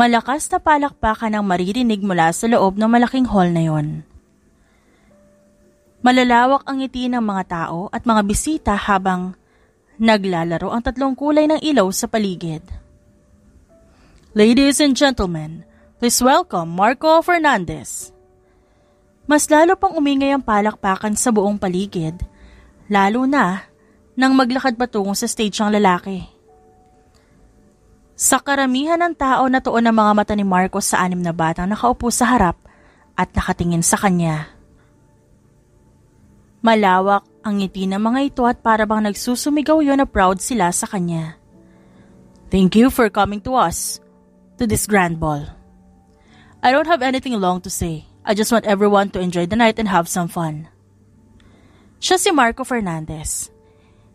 Malakas na palakpakan ang maririnig mula sa loob ng malaking hall na yon. Malalawak ang ngiti ng mga tao at mga bisita habang naglalaro ang tatlong kulay ng ilaw sa paligid. Ladies and gentlemen, please welcome Marco Fernandez. Mas lalo pang umingay ang palakpakan sa buong paligid, lalo na nang maglakad patungo sa stage ang lalaki. Sa karamihan ng tao natuon ang mga mata ni Marcos sa 6 na batang nakaupo sa harap at nakatingin sa kanya. Malawak ang ngiti ng mga ito at para bang nagsusumigaw yun na proud sila sa kanya. Thank you for coming to us, to this grand ball. I don't have anything long to say. I just want everyone to enjoy the night and have some fun. Siya si Marco Fernandez.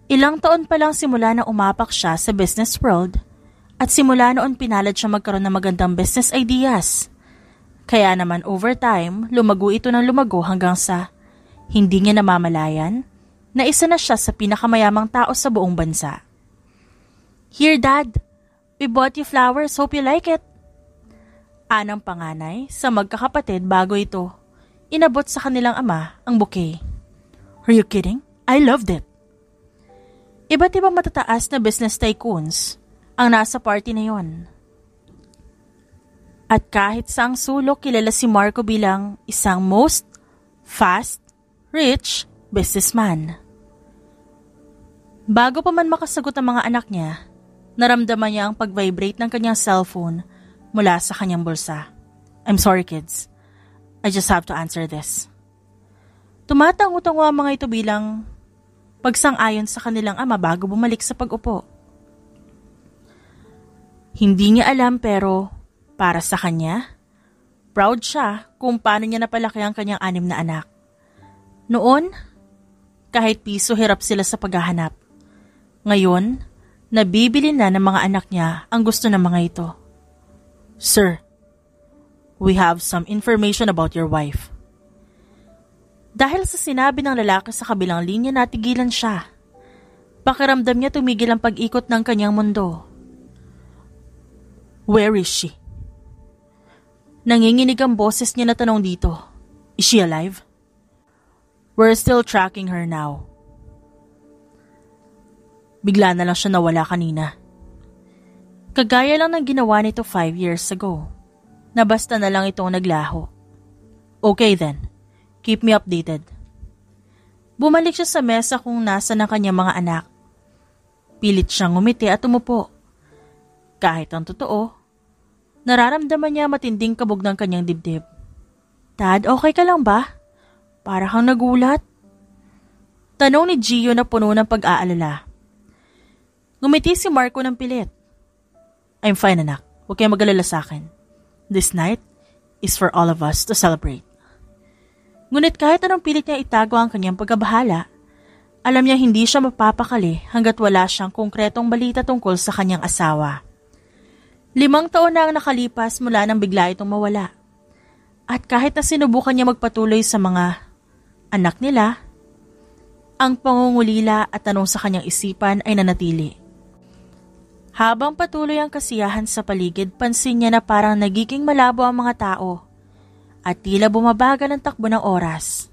Ilang taon pa lang simula na umapak siya sa business world at simula noon pinalad siya magkaroon ng magandang business ideas. Kaya naman over time, lumago ito ng lumago hanggang sa hindi niya namamalayan na isa na siya sa pinakamayamang tao sa buong bansa. Here Dad, we bought you flowers, hope you like it. Anang panganay sa magkakapatid bago ito inabot sa kanilang ama ang bouquet. Are you kidding? I loved it. Iba't ibang matataas na business tycoons ang nasa party na yon. At kahit saang sulok kilala si Marco bilang isang most fast, rich businessman. Bago pa man makasagot ang mga anak niya, naramdaman niya ang pag-vibrate ng kanyang cellphone mula sa kanyang bulsa. I'm sorry kids, I just have to answer this. Tumatango-tango ang mga ito bilang pagsang-ayon sa kanilang ama bago bumalik sa pag-upo. Hindi niya alam pero para sa kanya, proud siya kung paano niya napalaki ang kanyang 6 na anak. Noon, kahit piso hirap sila sa paghahanap. Ngayon, nabibili na ng mga anak niya ang gusto ng mga ito. Sir, we have some information about your wife. Dahil sa sinabi ng lalaki sa kabilang linya natigilan siya. Pakiramdam niya tumigil ang pag-ikot ng kanyang mundo. Where is she? Nanginginig ang boses niya na tanong dito. Is she alive? We're still tracking her now. Bigla na lang siya nawala kanina. Kagaya lang ng ginawa nito 5 years ago. Na basta na lang itong naglaho. Okay then, keep me updated. Bumalik siya sa mesa kung nasa ng kanyang mga anak. Pilit siyang ngumiti at umupo. Kahit ang totoo, nararamdaman niya matinding kabog ng kanyang dibdib. Dad, okay ka lang ba? Para kang nagulat. Tanong ni Gio na puno ng pag-aalala. Ngumiti si Marco ng pilit. I'm fine anak, huwag kayong mag-alala sa akin. This night is for all of us to celebrate. Ngunit kahit anong pilit niya itago ang kanyang pagkabahala, alam niya hindi siya mapapakali hanggat wala siyang konkretong balita tungkol sa kanyang asawa. 5 taon na ang nakalipas mula nang bigla itong mawala. At kahit na sinubukan niya magpatuloy sa mga anak nila, ang pangungulila at tanong sa kanyang isipan ay nanatili. Habang patuloy ang kasiyahan sa paligid, pansin niya na parang nagiging malabo ang mga tao at tila bumabagal ang takbo ng oras.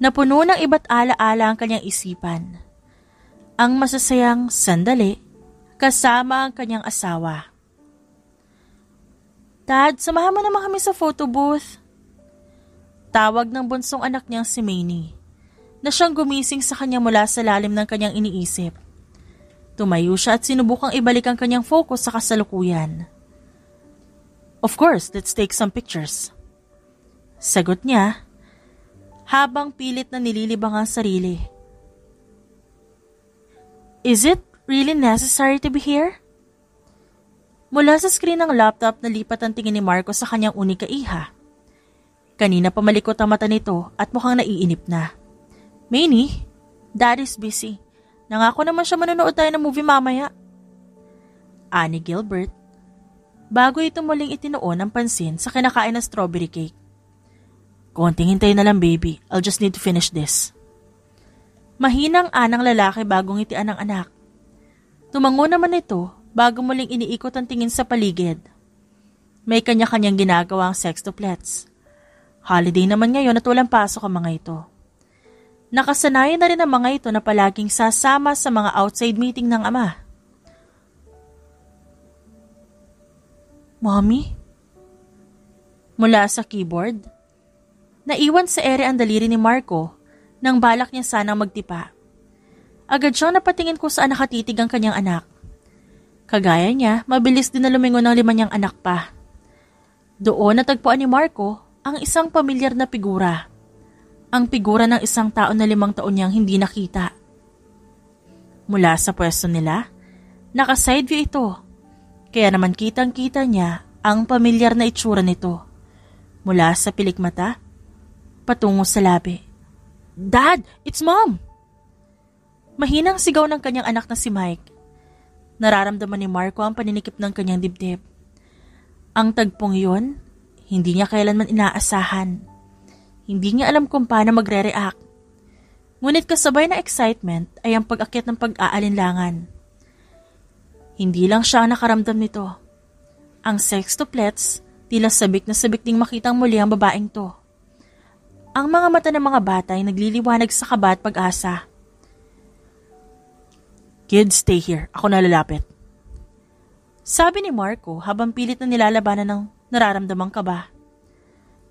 Napuno ng iba't ala-ala ang kanyang isipan. Ang masasayang sandali kasama ang kanyang asawa. Dad, samahan mo naman kami sa photo booth. Tawag ng bunsong anak niyang si Manny, na siyang gumising sa kanya mula sa lalim ng kanyang iniisip. Tumayo siya at sinubukang ibalik ang kanyang focus sa kasalukuyan. Of course, let's take some pictures. Sagot niya, habang pilit na nililibang ang sarili. Is it really necessary to be here? Mula sa screen ng laptop nalipat ang tingin ni Marco sa kanyang unika iha. Kanina pa malikot ang mata nito at mukhang naiinip na. Manny, Dad is busy. Nangako naman siya manonood tayo ng movie mamaya. Ani Gilbert, bago ito muling itinoon ang pansin sa kinakain na strawberry cake. Konting hintay na lang baby, I'll just need to finish this. Mahinang anang lalaki bagong ngitian ng anak. Tumango naman ito bago muling iniikot ang tingin sa paligid. May kanya-kanyang ginagawa ang sextuplets. Holiday naman ngayon at walang pasok ang mga ito. Nakasanayan na rin ang mga ito na palaging sasama sa mga outside meeting ng ama. Mommy? Mula sa keyboard, naiwan sa ere ang daliri ni Marco nang balak niya sanang magtipa. Agad siyang napatingin kung saan nakatitig ang kanyang anak. Kagaya niya, mabilis din na lumingon ng 5 niyang anak pa. Doon natagpuan ni Marco ang isang pamilyar na figura. Ang figura ng isang tao na 5 taon niyang hindi nakita. Mula sa pwesto nila, naka-side view ito. Kaya naman kitang-kita niya ang pamilyar na itsura nito. Mula sa pilik mata, patungo sa labi. Dad! It's Mom! Mahinang sigaw ng kanyang anak na si Mike. Nararamdaman ni Marco ang paninikip ng kanyang dibdib. Ang tagpong yun, hindi niya kailanman inaasahan. Hindi niya alam kung paano magre-react. Ngunit kasabay na excitement ay ang pag-akyat ng pag-aalinlangan. Hindi lang siya ang nakaramdam nito. Ang sextuplets, tila sabik na sabik ding makitang muli ang babaeng to. Ang mga mata ng mga bata ay nagliliwanag sa kaba at pag-asa. Kids, stay here. Ako na lalapit. Sabi ni Marco habang pilit na nilalabanan ng nararamdamang kaba.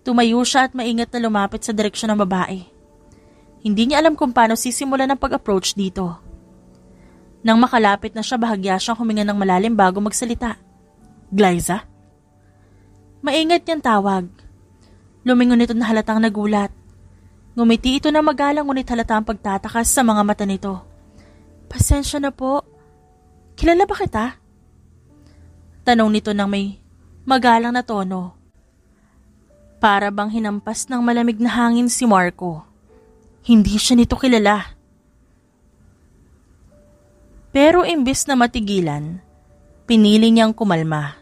Tumayo siya at maingat na lumapit sa direksyon ng babae. Hindi niya alam kung paano sisimulan ang pag-approach dito. Nang makalapit na siya, bahagya siyang huminga ng malalim bago magsalita. Glyza? Maingat niyang tawag. Lumingon ito na halatang nagulat. Ngumiti ito na magalang ngunit halatang pagtatakas sa mga mata nito. Pasensya na po. Kilala ba kita? Tanong nito nang may magalang na tono. Para bang hinampas ng malamig na hangin si Marco. Hindi siya nito kilala. Pero imbis na matigilan, pinili niyang kumalma.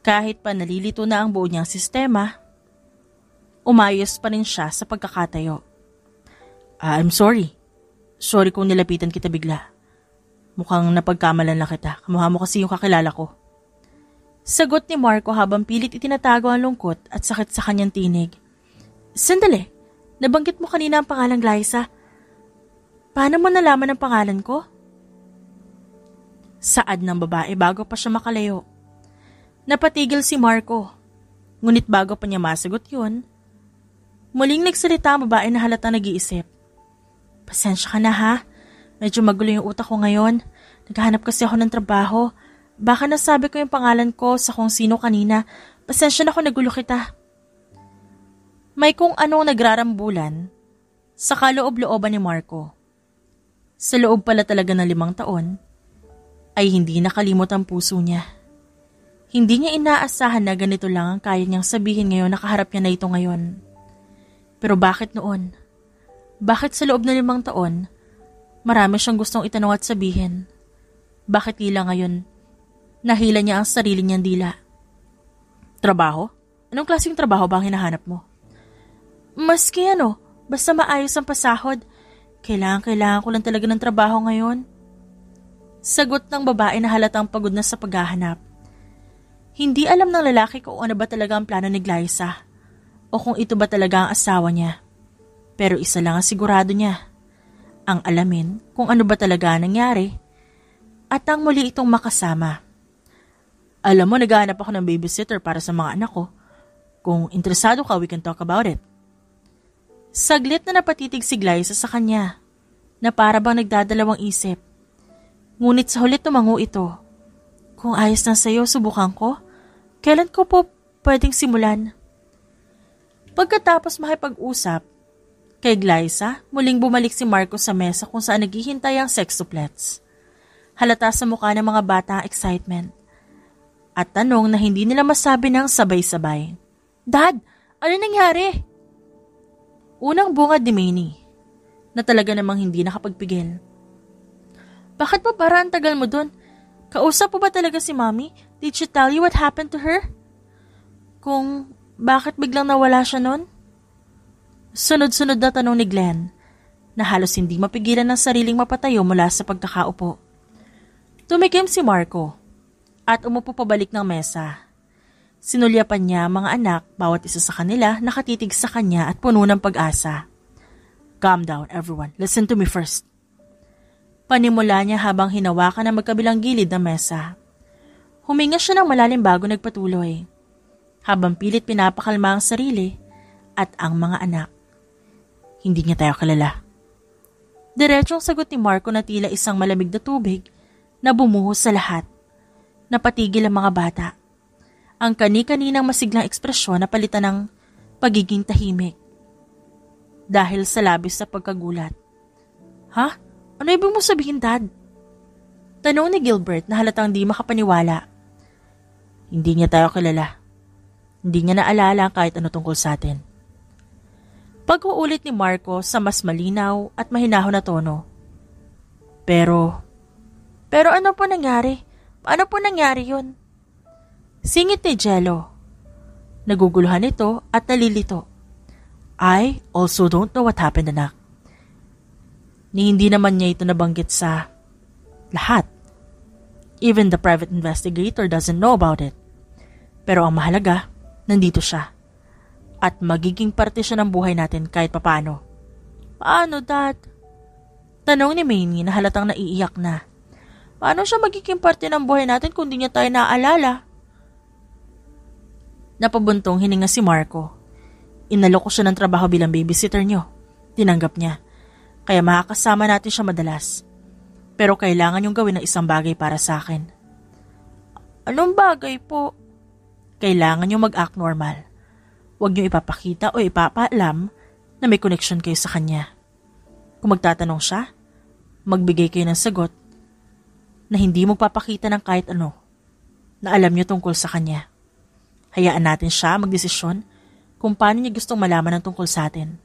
Kahit pa nalilito na ang buo niyang sistema, umayos pa rin siya sa pagkakatayo. I'm sorry. Sorry kung nilapitan kita bigla. Mukhang napagkamalan lang kita. Kamukha mo kasi yung kakilala ko. Sagot ni Marco habang pilit itinatago ang lungkot at sakit sa kanyang tinig. Sandali, nabanggit mo kanina ang pangalang Glyza. Paano mo nalaman ang pangalan ko? Saad ng babae bago pa siya makalayo. Napatigil si Marco. Ngunit bago pa niya masagot yun, muling nagsalita ang babae na halatang nag-iisip. Pasensya ka na ha. Medyo magulo yung utak ko ngayon. Naghahanap kasi ako ng trabaho. Baka nasabi ko yung pangalan ko sa kung sino kanina. Pasensya na kung nagulo kita. May kung anong nagrarambulan sa kaloob-looban ni Marco. Sa loob pala talaga ng 5 taon, ay hindi nakalimot ang puso niya. Hindi niya inaasahan na ganito lang ang kaya niyang sabihin ngayon na kaharap niya na ito ngayon. Pero bakit noon? Bakit sa loob ng 5 taon, marami siyang gustong itanong at sabihin? Bakit tila ngayon, nahila niya ang sarili niyang dila? Trabaho? Anong klaseng trabaho ba ang hinahanap mo? Maski basta maayos ang pasahod. Kailangan ko lang talaga ng trabaho ngayon. Sagot ng babae na halatang pagod na sa paghahanap. Hindi alam ng lalaki kung ano ba talaga ang plano ni Glyza o kung ito ba talaga ang asawa niya. Pero isa lang ang sigurado niya, ang alamin kung ano ba talaga nangyari at ang muli itong makasama. Alam mo, naghahanap ako ng babysitter para sa mga anak ko. Kung interesado ka, we can talk about it. Saglit na napatitig si Glyza sa kanya na para bang nagdadalawang isip. Ngunit sa huli tumango ito. Kung ayos na sa'yo, subukan ko. Kailan ko po pwedeng simulan? Pagkatapos makipag-usap, kay Glyza, muling bumalik si Marco sa mesa kung saan naghihintay ang sextuplets. Halata sa mukha ng mga bata ang excitement. At tanong na hindi nila masabi ng sabay-sabay. Dad, ano nangyari? Unang bungad ni Manny, na talaga namang hindi nakapagpigil. Bakit ba parang tagal mo dun? Kausap po ba talaga si Mommy? Did she tell you what happened to her? Kung bakit biglang nawala siya nun? Sunod-sunod na tanong ni Glenn, na halos hindi mapigilan ng sariling mapatayo mula sa pagkakaupo. Tumikim si Marco at umupo pabalik ng mesa. Sinulyapan niya ang mga anak, bawat isa sa kanila nakatitig sa kanya at puno ng pag-asa. Calm down, everyone. Listen to me first. Panimula niya habang hinawakan ang magkabilang gilid ng mesa. Huminga siya ng malalim bago nagpatuloy, habang pilit pinapakalma ang sarili at ang mga anak. Hindi niya tayo kilala. Diretsong sagot ni Marco na tila isang malamig na tubig na bumuhos sa lahat. Napatigil ang mga bata. Ang kani-kaninang masiglang ekspresyon na palitan ng pagiging tahimik. Dahil sa labis na pagkagulat. Ha? Ano ibig mo sabihin, Dad? Tanong ni Gilbert na halatang di makapaniwala. Hindi niya tayo kilala. Hindi niya naalala kahit ano tungkol sa atin. Pag-uulit ni Marco sa mas malinaw at mahinahon na tono. Pero ano po nangyari? Paano po nangyari yun? Singit ni Jello. Naguguluhan ito at nalilito. I also don't know what happened, anak. Ni hindi naman niya ito nabanggit sa lahat. Even the private investigator doesn't know about it. Pero ang mahalaga, nandito siya. At magiging parte siya ng buhay natin kahit papaano. Paano, Dad? Tanong ni Manny na halatang naiiyak na. Paano siya magiging parte ng buhay natin kung di niya tayo naaalala? Napabuntong hininga si Marco. Inalok ko siya ng trabaho bilang babysitter niyo. Tinanggap niya. Kaya makakasama natin siya madalas. Pero kailangan niyong gawin ng isang bagay para sa akin. Anong bagay po? Kailangan niyong mag-act normal. Huwag niyo ipapakita o ipapaalam na may connection kayo sa kanya. Kung magtatanong siya, magbigay kayo ng sagot na hindi magpapakita ng kahit ano na alam niyo tungkol sa kanya. Hayaan natin siya magdesisyon kung paano niya gustong malaman ng tungkol sa atin.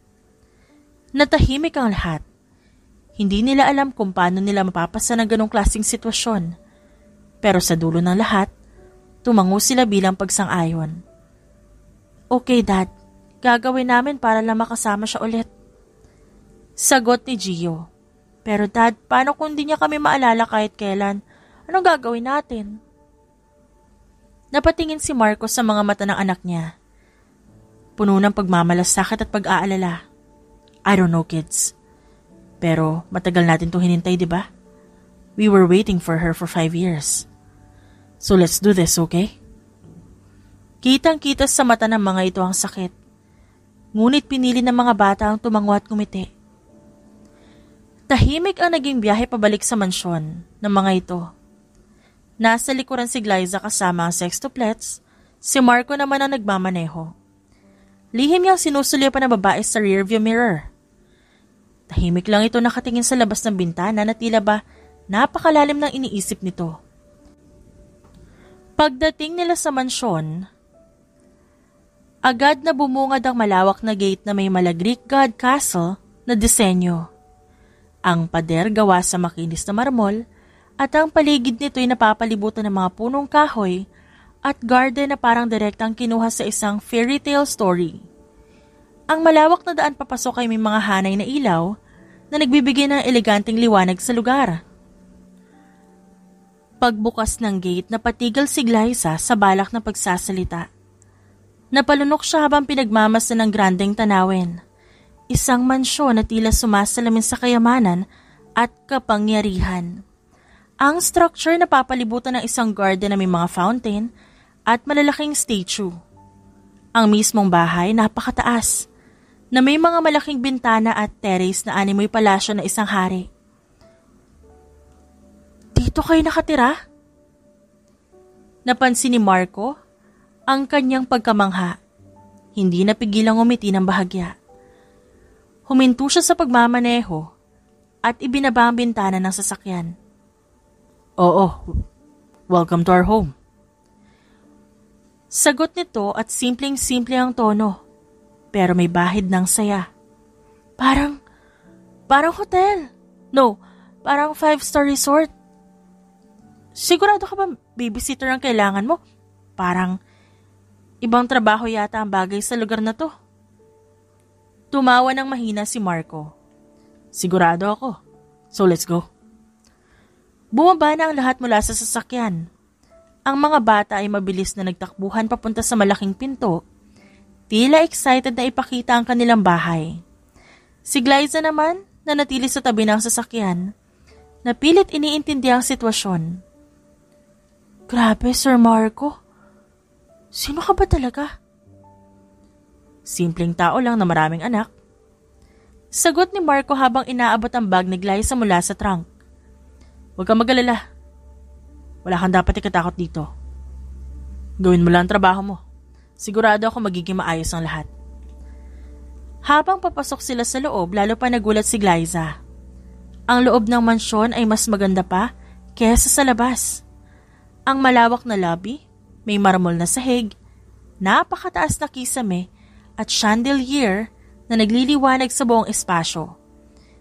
Natahimik ang lahat. Hindi nila alam kung paano nila mapapasa ng ganong klaseng sitwasyon. Pero sa dulo ng lahat, tumango sila bilang pagsang-ayon. Okay, Dad. Gagawin namin para lang makasama siya ulit. Sagot ni Gio. Pero Dad, paano kung di niya kami maalala kahit kailan? Anong gagawin natin? Napatingin si Marco sa mga mata ng anak niya. Puno ng pagmamalasakit at pag-aalala. I don't know, kids. Pero matagal natin itong hinintay, di ba? We were waiting for her for 5 years. So let's do this, okay? Kitang-kita sa mata ng mga ito ang sakit. Ngunit pinili ng mga bata ang tumango at ngumiti. Tahimik ang naging biyahe pabalik sa mansyon ng mga ito. Nasa likuran si Glyza kasama ang sextuplets, si Marco naman ang nagmamaneho. Lihim niyang sinusulyapan ng babae sa rearview mirror. Tahimik lang ito nakatingin sa labas ng bintana na tila ba napakalalim ng iniisip nito. Pagdating nila sa mansyon, agad na bumungad ang malawak na gate na may Malagrik God Castle na disenyo. Ang pader gawa sa makinis na marmol at ang paligid nito ay napapalibutan ng mga punong kahoy at garden na parang direktang kinuha sa isang fairy tale story. Ang malawak na daan papasok ay may mga hanay na ilaw na nagbibigay ng eleganteng liwanag sa lugar. Pagbukas ng gate, napatigil si Glyza sa balak na pagsasalita. Napalunok siya habang pinagmamasa ng grandeng tanawin. Isang mansyon na tila sumasalamin sa kayamanan at kapangyarihan. Ang structure na papalibutan ng isang garden na may mga fountain at malalaking statue. Ang mismong bahay napakataas, na may mga malaking bintana at terrace na animoy palasyo na isang hari. Dito kayo nakatira? Napansin ni Marco ang kanyang pagkamangha. Hindi napigilang umiti ng bahagya. Huminto siya sa pagmamaneho at ibinaba ang bintana ng sasakyan. Oo, welcome to our home. Sagot nito at simpleng-simple ang tono, pero may bahid ng saya. Parang hotel. No, parang 5-star resort. Sigurado ka ba babysitter ang kailangan mo? Parang ibang trabaho yata ang bagay sa lugar na to. Tumawa ng mahina si Marco. Sigurado ako. So let's go. Bumaba na ang lahat mula sa sasakyan. Ang mga bata ay mabilis na nagtakbuhan papunta sa malaking pinto. Tila excited na ipakita ang kanilang bahay. Si Glyza naman, na natili sa tabi ng sasakyan, napilit iniintindi ang sitwasyon. Grabe, Sir Marco. Sino ka ba talaga? Simpleng tao lang na maraming anak. Sagot ni Marco habang inaabot ang bag ni Glyza mula sa trunk. Huwag kang mag-alala. Wala kang dapat ikatakot dito. Gawin mo lang ang trabaho mo. Sigurado ako magiging maayos ang lahat. Habang papasok sila sa loob, lalo pa nagulat si Glyza. Ang loob ng mansyon ay mas maganda pa kaysa sa labas. Ang malawak na lobby, may marmol na sahig, napakataas na kisame at chandelier na nagliliwanag sa buong espasyo.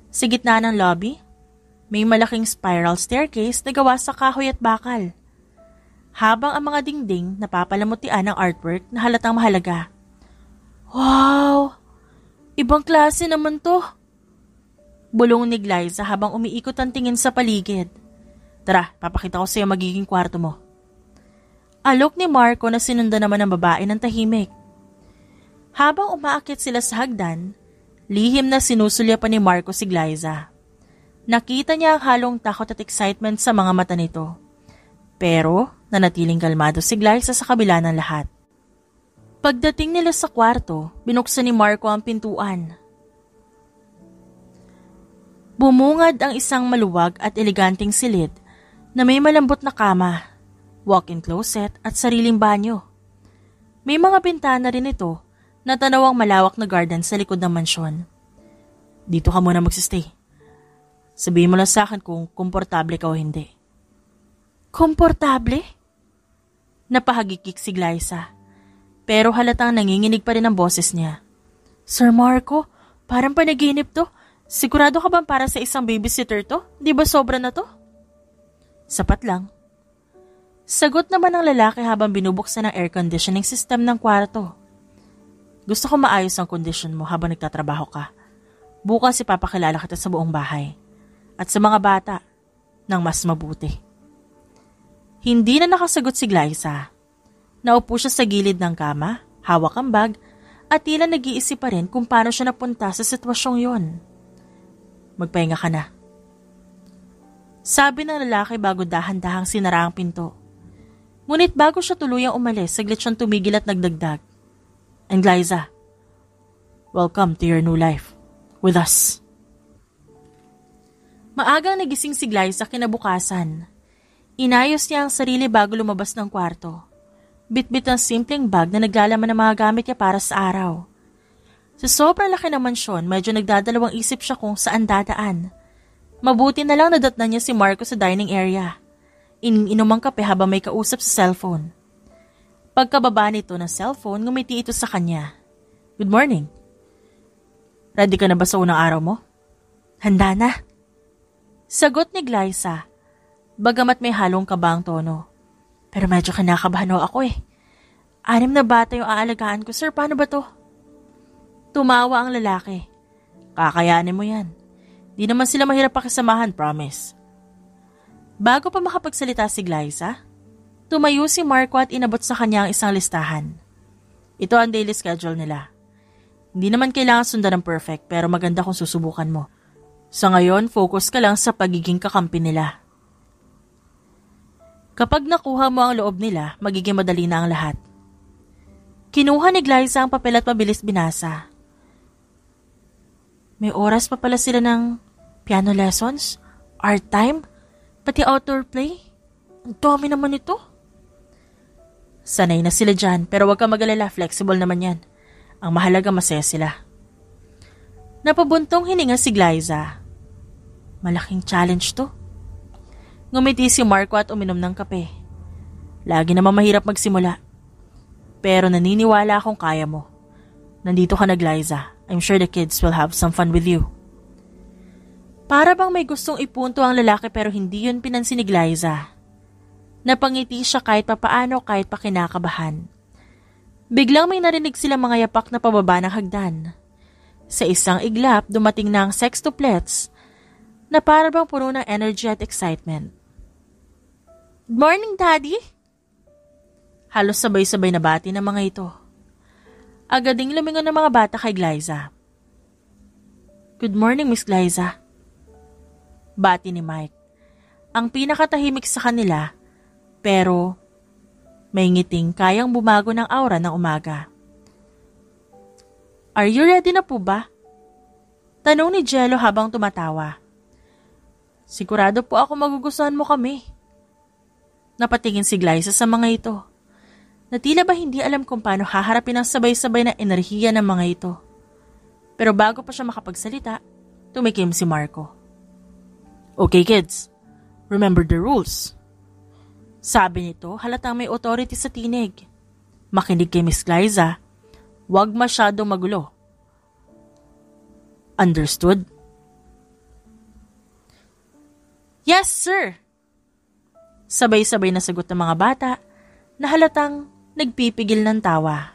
Sa gitna ng lobby, may malaking spiral staircase na gawa sa kahoy at bakal. Habang ang mga dingding napapalamutian ng artwork na halatang mahalaga. Wow! Ibang klase naman to. Bulong ni Glyza habang umiikot ang tingin sa paligid. Tara, papakita ko sa iyo magiging kwarto mo. Alok ni Marco na sinundan naman ng babae ng tahimik. Habang umaakit sila sa hagdan, lihim na sinusulya pa ni Marco si Glyza. Nakita niya ang halong takot at excitement sa mga mata nito. Pero nanatiling kalmado si Glyza sa kabila ng lahat. Pagdating nila sa kwarto, binuksan ni Marco ang pintuan. Bumungad ang isang maluwag at eleganteng silid na may malambot na kama, walk-in closet at sariling banyo. May mga bintana rin ito na tanawang malawak na garden sa likod ng mansyon. Dito ka muna magsistay. Sabihin mo lang sa akin kung komportable ka o hindi. Komportable? Napahagikik si Glyza. Pero halatang nanginginig pa rin ang boses niya. Sir Marco, parang panaginip to. Sigurado ka bang para sa isang babysitter to? Di ba sobra na to? Sapat lang. Sagot naman ng lalaki habang binubuksan ang air conditioning system ng kwarto. Gusto ko maayos ang kondisyon mo habang nagtatrabaho ka. Bukas ipapakilala kita sa buong bahay. At sa mga bata, ng mas mabuti. Hindi na nakasagot si Glyza. Naupo siya sa gilid ng kama, hawak ang bag, at tila nag-iisip pa rin kung paano siya napunta sa sitwasyong yon. Magpahinga ka na. Sabi ng lalaki bago dahan-dahang sinara ang pinto. Ngunit bago siya tuluyang umalis, saglit siyang tumigil at nagdagdag. And Glyza, welcome to your new life. With us. Maagang nagising si Glyza kinabukasan. Inayos niya ang sarili bago lumabas ng kwarto. Bitbit ang simpleng bag na naglalaman ng mga gamit niya para sa araw. Sa sobrang laki ng mansyon, medyo nagdadalawang isip siya kung saan dadaan. Mabuti na lang nadatnan niya si Marco sa dining area. Ininom ang kape habang may kausap sa cellphone. Pagkababa nito ng cellphone, ngumiti ito sa kanya. Good morning. Ready ka na ba sa unang araw mo? Handa na. Sagot ni Glyza, bagamat may halong kaba ang tono. Pero medyo kinakabahan ako eh. 6 na bata yung aalagaan ko, sir. Paano ba to? Tumawa ang lalaki. Kakayanin mo yan. Di naman sila mahirap pakisamahan, promise. Bago pa makapagsalita si Glyza, tumayo si Marco at inabot sa kanya ang isang listahan. Ito ang daily schedule nila. Hindi naman kailangan sundan ng perfect pero maganda kung susubukan mo. Sa ngayon, focus ka lang sa pagiging kakampi nila. Kapag nakuha mo ang loob nila, magiging madali na ang lahat. Kinuha ni Glyza ang papel at mabilis binasa. May oras pa pala sila ng piano lessons, art time, pati outdoor play. Ang dami naman ito. Sanay na sila dyan, pero huwag kang mag-alala, flexible naman yan. Ang mahalaga masaya sila. Napabuntong hininga si Glyza. Malaking challenge to. Ngumiti si Marco at uminom ng kape. Lagi naman mahirap magsimula. Pero naniniwala akong kaya mo. Nandito ka na, Glyza. I'm sure the kids will have some fun with you. Para bang may gustong ipunto ang lalaki pero hindi yun pinansin ni Glyza. Napangiti siya kahit papaano kahit pa kinakabahan. Biglang may narinig silang mga yapak na pababa ng hagdan. Sa isang iglap, dumating na ang sextuplets na para bang puno ng energy at excitement. Good morning, Daddy! Halos sabay-sabay na bati ng mga ito. Agad ding lumingon ng mga bata kay Glyza. Good morning, Miss Glyza. Bati ni Mike. Ang pinakatahimik sa kanila, pero may ngiting kayang bumago ng aura ng umaga. Are you ready na po ba? Tanong ni Jello habang tumatawa. Sigurado po ako magugustuhan mo kami. Napatingin si Glyza sa mga ito. Na tila ba hindi alam kung paano haharapin ang sabay-sabay na enerhiya ng mga ito. Pero bago pa siya makapagsalita, tumikim si Marco. Okay kids, remember the rules. Sabi nito halatang may authority sa tinig. Makinig kay Miss Glyza, huwag masyadong magulo. Understood? Yes, sir! Sabay-sabay na sagot ng mga bata na halatang nagpipigil ng tawa.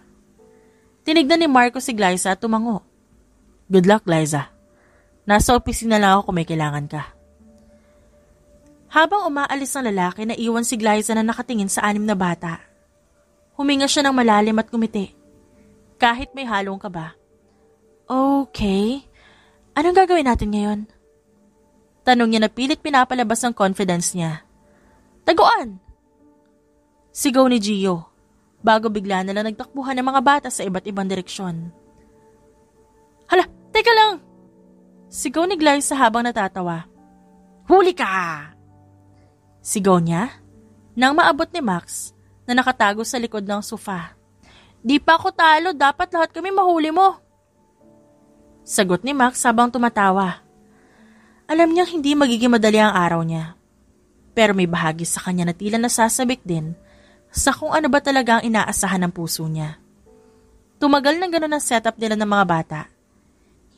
Tinignan ni Marco si Glyza at tumango. Good luck, Glyza. Nasa opisina lang ako kung may kailangan ka. Habang umaalis ang lalaki, naiwan si Glyza na nakatingin sa 6 na bata. Huminga siya ng malalim at kumiti. Kahit may halong kaba. Okay, anong gagawin natin ngayon? Tanong niya na pilit pinapalabas ang confidence niya. Taguan! Sigaw ni Gio, bago bigla na lang nagtakbuhan ng mga bata sa iba't ibang direksyon. Hala, teka lang! Sigaw ni Glyza habang natatawa. Huli ka! Sigaw niya nang maabot ni Max na nakatago sa likod ng sofa. Di pa ako talo, dapat lahat kami mahuli mo. Sagot ni Max habang tumatawa. Alam niyang hindi magiging madali ang araw niya. Pero may bahagi sa kanya na tila nasasabik din sa kung ano ba talaga ang inaasahan ng puso niya. Tumagal ng gano'n ang setup nila ng mga bata.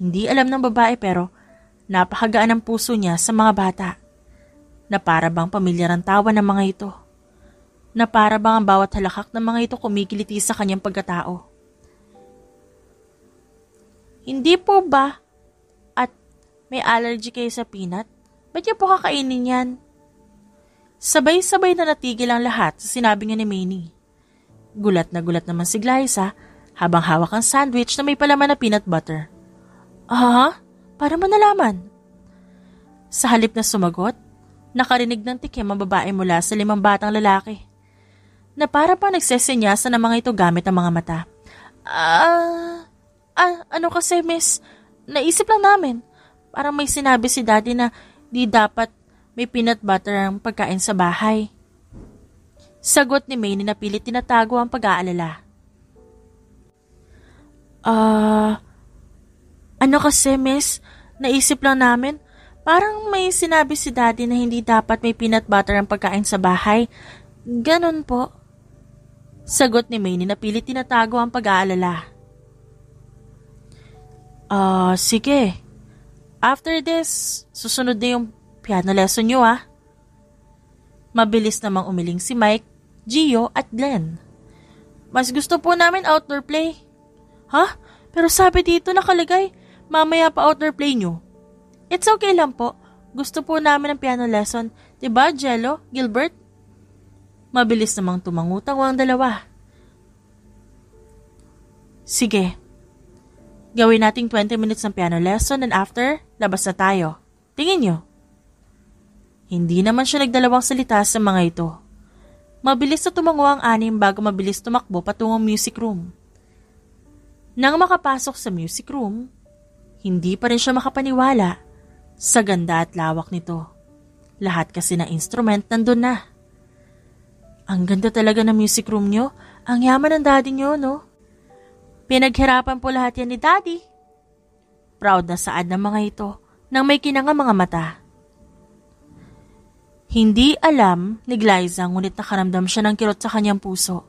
Hindi alam ng babae pero napakagaan ang puso niya sa mga bata. Na para bang pamilyar ang tawa ng mga ito. Na para bang ang bawat halakak ng mga ito kumikiliti sa kanyang pagkatao. Hindi po ba? At may allergy kayo sa peanut? Ba't niyo po kakainin yan? Sabay-sabay na natigil ang lahat sa sinabi niya ni Manny. Gulat naman si Glyza habang hawak ang sandwich na may palaman na peanut butter. Para manalaman. Sa halip na sumagot, nakarinig ng tikim ang babae mula sa 5 batang lalaki. Na para pa nagsesenyasa ng mga ito gamit ang mga mata. Ano kasi miss, naisip lang namin. Parang may sinabi si daddy na di dapat may peanut butter ang pagkain sa bahay. Sagot ni Manny na pilit tinatago ang pag-aalala. Ano kasi miss, naisip lang namin, parang may sinabi si daddy na hindi dapat may peanut butter ang pagkain sa bahay. Ganon po. Sagot ni Manny na pilit tinatago ang pag-aalala. Sige. After this, susunod na yung piano lesson nyo Mabilis namang umiling si Mike, Gio at Glenn. Mas gusto po namin outdoor play. Pero sabi dito nakalagay, mamaya pa outdoor play nyo. It's okay lang po. Gusto po namin ng piano lesson. Diba, Jello, Gilbert? Mabilis namang tumangutang ang dalawa. Sige. Gawin nating 20 minutes ng piano lesson and after, labas na tayo. Tingin nyo. Hindi naman siya nagdalawang salita sa mga ito. Mabilis na tumango ang 6 bago mabilis tumakbo patungong music room. Nang makapasok sa music room, hindi pa rin siya makapaniwala sa ganda at lawak nito. Lahat kasi ng instrument nandun na. Ang ganda talaga ng music room nyo. Ang yaman ng daddy nyo, no? Pinaghirapan po lahat yan ni daddy. Proud na saad ng mga ito nang may kinangang mga mata. Hindi alam ni Glyza ngunit nakaramdam siya ng kirot sa kanyang puso.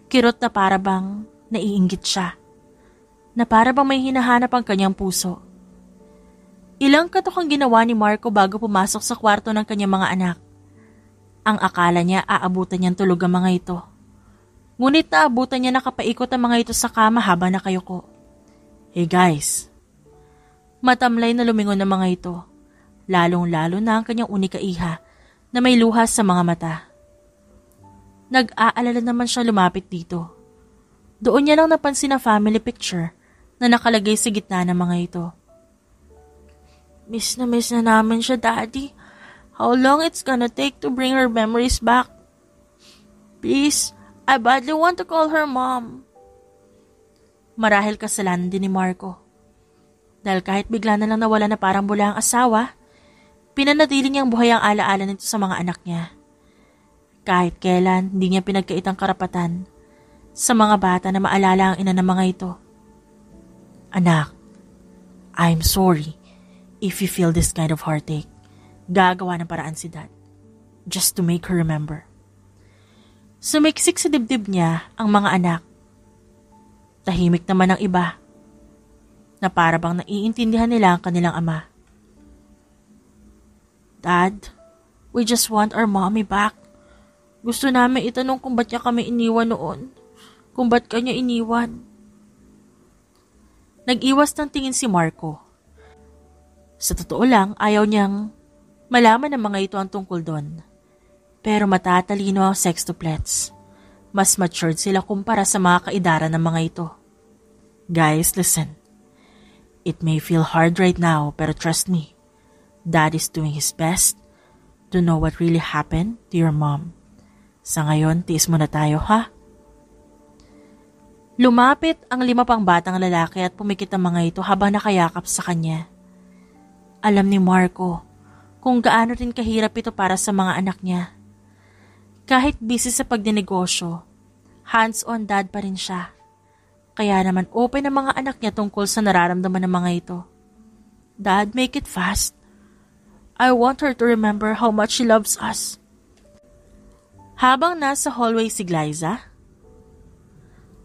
Kirot na para bang naiinggit siya. Na para bang may hinahanap ang kanyang puso. Ilang katok ang ginawa ni Marco bago pumasok sa kwarto ng kanyang mga anak. Ang akala niya aabutan niyang tulog ang mga ito. Ngunit naabutan niya nakapaikot ang mga ito sa kama habang nakayuko. Hey guys. Matamlay na lumingon ng mga ito. Lalong-lalo na ang kanyang unika iha na may luha sa mga mata. Nag-aalala naman siya lumapit dito. Doon niya lang napansin ang family picture na nakalagay sa gitna ng mga ito. Miss na namin siya, Daddy. How long it's gonna take to bring her memories back? Please, I badly want to call her Mom. Marahil kasalanan din ni Marco. Dahil kahit bigla na lang nawala na parang bula ang asawa, pinanatili niyang buhay ang alaala nito sa mga anak niya. Kahit kailan, hindi niya pinagkaitang karapatan sa mga bata na maalala ang ina ng mga ito. Anak, I'm sorry if you feel this kind of heartache. Gagawa ng paraan si Dad. Just to make her remember. Sumiksik sa dibdib niya ang mga anak. Tahimik naman ang iba na para bang naiintindihan nila ang kanilang ama. Dad, we just want our mommy back. Gusto namin itanong kung ba't niya kami iniwan noon. Kung ba't kanya iniwan. Nag-iwas ng tingin si Marco. Sa totoo lang, ayaw niyang malaman ng mga ito ang tungkol doon. Pero matatalino ang sextuplets. Mas matured sila kumpara sa mga kaidara ng mga ito. Guys, listen. It may feel hard right now, pero trust me. Dad is doing his best to know what really happened to your mom. Sa ngayon, tiis muna tayo, ha? Lumapit ang 5 pang batang lalaki at pumikit ang mga ito habang nakayakap sa kanya. Alam ni Marco kung gaano rin kahirap ito para sa mga anak niya. Kahit busy sa pagdinegosyo, hands-on dad pa rin siya. Kaya naman open ang mga anak niya tungkol sa nararamdaman ng mga ito. Dad, make it fast. I want her to remember how much she loves us. Habang nasa hallway si Glyza,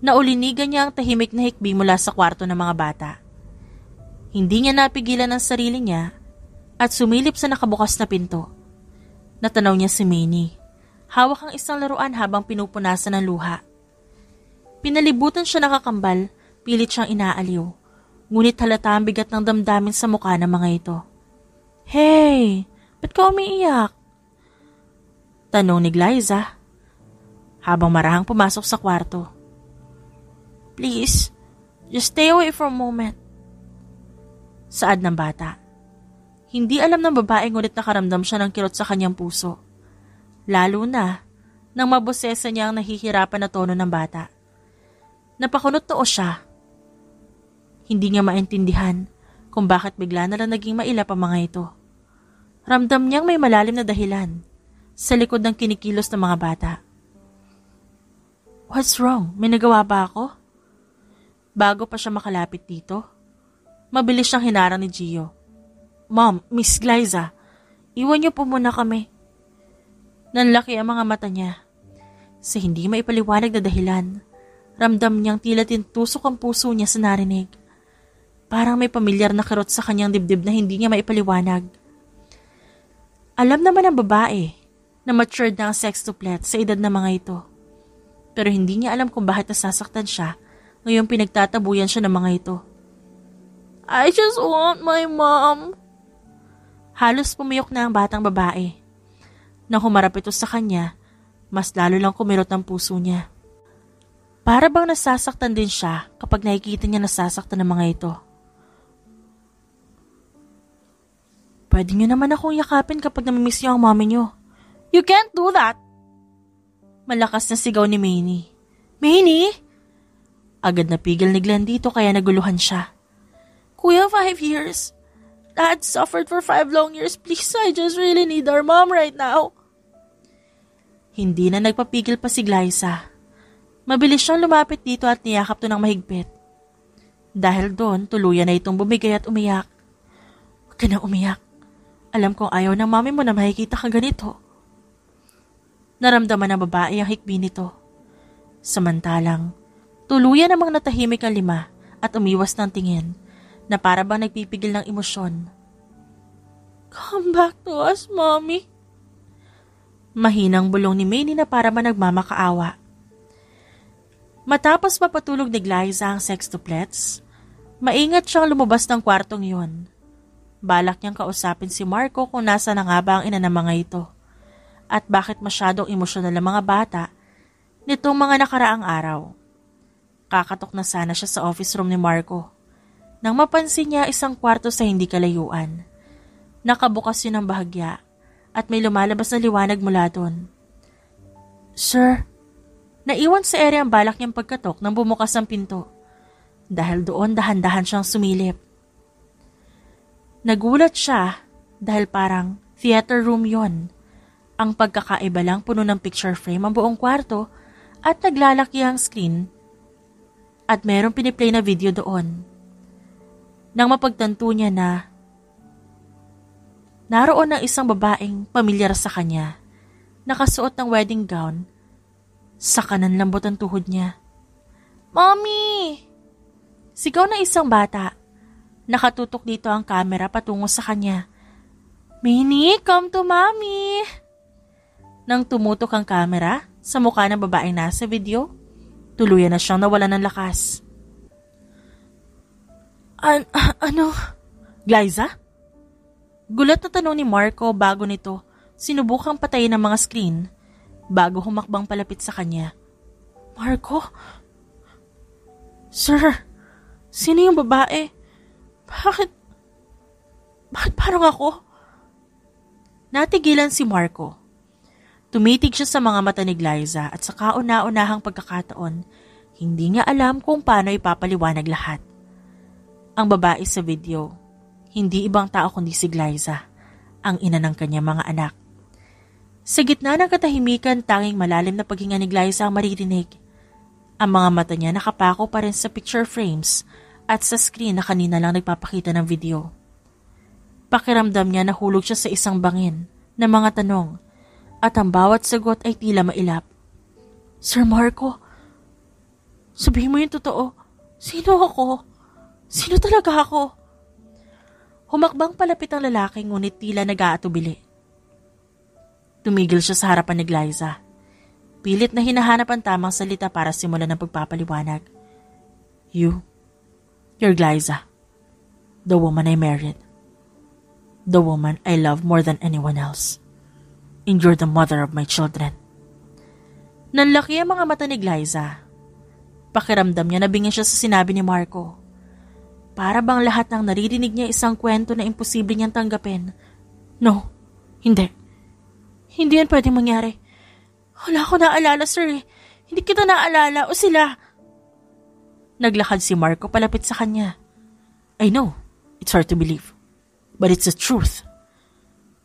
naulinigan niya ang tahimik na hikbi mula sa kwarto ng mga bata. Hindi niya napigilan ang sarili niya at sumilip sa nakabukas na pinto. Natanaw niya si Manny. Hawak ang isang laruan habang pinupunasan ng luha. Pinalibutan siya nakakambal, pilit siyang inaaliw. Ngunit halata ang bigat ng damdamin sa mukha ng mga ito. Hey, ba't ka umiiyak? Tanong ni Glyza habang marahang pumasok sa kwarto. Please, just stay away for a moment. Saad ng bata. Hindi alam ng babae ngunit nakaramdam siya ng kirot sa kanyang puso. Lalo na nang mabosesa niya ang nahihirapan na tono ng bata. Napakunot noo siya. Hindi niya maintindihan kung bakit bigla na lang naging mailap ang mga ito. Ramdam niyang may malalim na dahilan sa likod ng kinikilos ng mga bata. What's wrong? May nagawa ba ako? Bago pa siya makalapit dito, mabilis siyang hinarang ni Gio. Mom, Miss Glyza, iwan niyo po muna kami. Nanlaki ang mga mata niya. Sa hindi maipaliwanag na dahilan, ramdam niyang tila tintusok ang puso niya sa narinig. Parang may pamilyar na kirot sa kanyang dibdib na hindi niya maipaliwanag. Alam naman ng babae na matured na ang sextuplet sa edad ng mga ito. Pero hindi niya alam kung bakit nasasaktan siya ngayong pinagtatabuyan siya ng mga ito. I just want my mom. Halos pumiyok na ang batang babae. Nang humarap ito sa kanya, mas lalo lang kumirot ang puso niya. Para bang nasasaktan din siya kapag nakikita niya nasasaktan ng mga ito. Pwede niyo naman akong yakapin kapag namimiss niyo ang mommy niyo. You can't do that! Malakas na sigaw ni Manny. Manny? Agad napigil ni Glenn dito kaya naguluhan siya. Kuya, 5 years. Dad suffered for 5 long years. Please, I just really need our mom right now. Hindi na nagpapigil pa si Glyza. Mabilis siyang lumapit dito at niyakap to ng mahigpit. Dahil doon, tuluyan na itong bumigay at umiyak. Huwag ka na umiyak. Alam kong ayaw ng mami mo na makikita ka ganito. Naramdaman ng babae ang hikbi nito. Samantalang, tuluyan namang natahimik ang 5 at umiwas ng tingin na para bang nagpipigil ng emosyon. Come back to us, Mommy. Mahinang bulong ni Manny na para ba nagmamakaawa. Matapos mapatulog ni Glyza ang sextuplets, maingat siyang lumabas ng kwartong yun. Balak niyang kausapin si Marco kung nasa na nga ba ang ina ng mga ito. at bakit masyadong emosyonal ang mga bata nitong mga nakaraang araw. Kakatok na sana siya sa office room ni Marco nang mapansin niya isang kwarto sa hindi kalayuan. Nakabukas yun ng bahagya at may lumalabas na liwanag mula doon. Sir, naiwan sa ere ang balak niyang pagkatok nang bumukas ang pinto. Dahil doon dahan-dahan siyang sumilip. Nagulat siya dahil parang theater room yon. Ang pagkakaiba lang puno ng picture frame ang buong kwarto at naglalaki ang screen at merong piniplay na video doon. Nang mapagtanto niya na naroon ang isang babaeng pamilyar sa kanya, nakasuot ng wedding gown, sa kanan lambot ang tuhod niya. Mommy! Sigaw ng isang bata. Nakatutok dito ang camera patungo sa kanya. Minnie, come to mommy! Nang tumutok ang camera sa mukha ng babaeng nasa video, tuluyan na siyang nawalan ng lakas. Ano? Glyza? Gulat na tanong ni Marco bago nito sinubukang patayin ang mga screen bago humakbang palapit sa kanya. Marco? Sir, sino yung babae? Bakit parang ako? Natigilan si Marco. Tumitig siya sa mga mata ni Glyza at sa kauna-unahang pagkakataon, hindi niya alam kung paano ipapaliwanag lahat. Ang babae sa video, hindi ibang tao kundi si Glyza, ang ina ng kanyang mga anak. Sa gitna ng katahimikan, tanging malalim na paghinga ni Glyza ang maririnig. Ang mga mata niya nakapako pa rin sa picture frames at sa screen na kanina lang nagpapakita ng video. Pakiramdam niya nahulog siya sa isang bangin ng mga tanong at ang bawat sagot ay tila mailap. Sir Marco, sabihin mo yung totoo. Sino ako? Sino talaga ako? Humakbang palapit ang lalaki ngunit tila nag-aatubili. Tumigil siya sa harapan ni Glyza. Pilit na hinahanap ang tamang salita para simulan ng pagpapaliwanag. You're Glyza, the woman I married. The woman I love more than anyone else. And you're the mother of my children. Nanlaki ang mga mata ni Glyza. Pakiramdam niya nabingin siya sa sinabi ni Marco. Para bang lahat ng naririnig niya isang kwento na imposible niyang tanggapin. No, hindi. Hindi yan pwedeng mangyari. Wala ko naalala, sir. Hindi kita naalala o sila. Naglakad si Marco palapit sa kanya. I know, it's hard to believe. But it's the truth.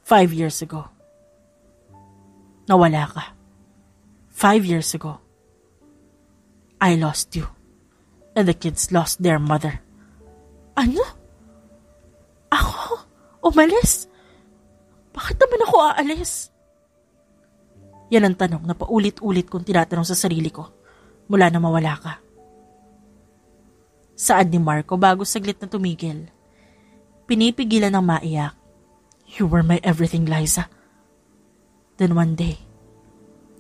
5 years ago. Nawala ka. 5 years ago. I lost you. And the kids lost their mother. Ano? Ako? Umalis? Bakit naman ako aalis? Yan ang tanong na paulit-ulit kong tinatanong sa sarili ko mula na mawala ka. Saad ni Marco bago saglit na tumigil. Pinipigilan ng maiyak. You were my everything, Liza. Then one day,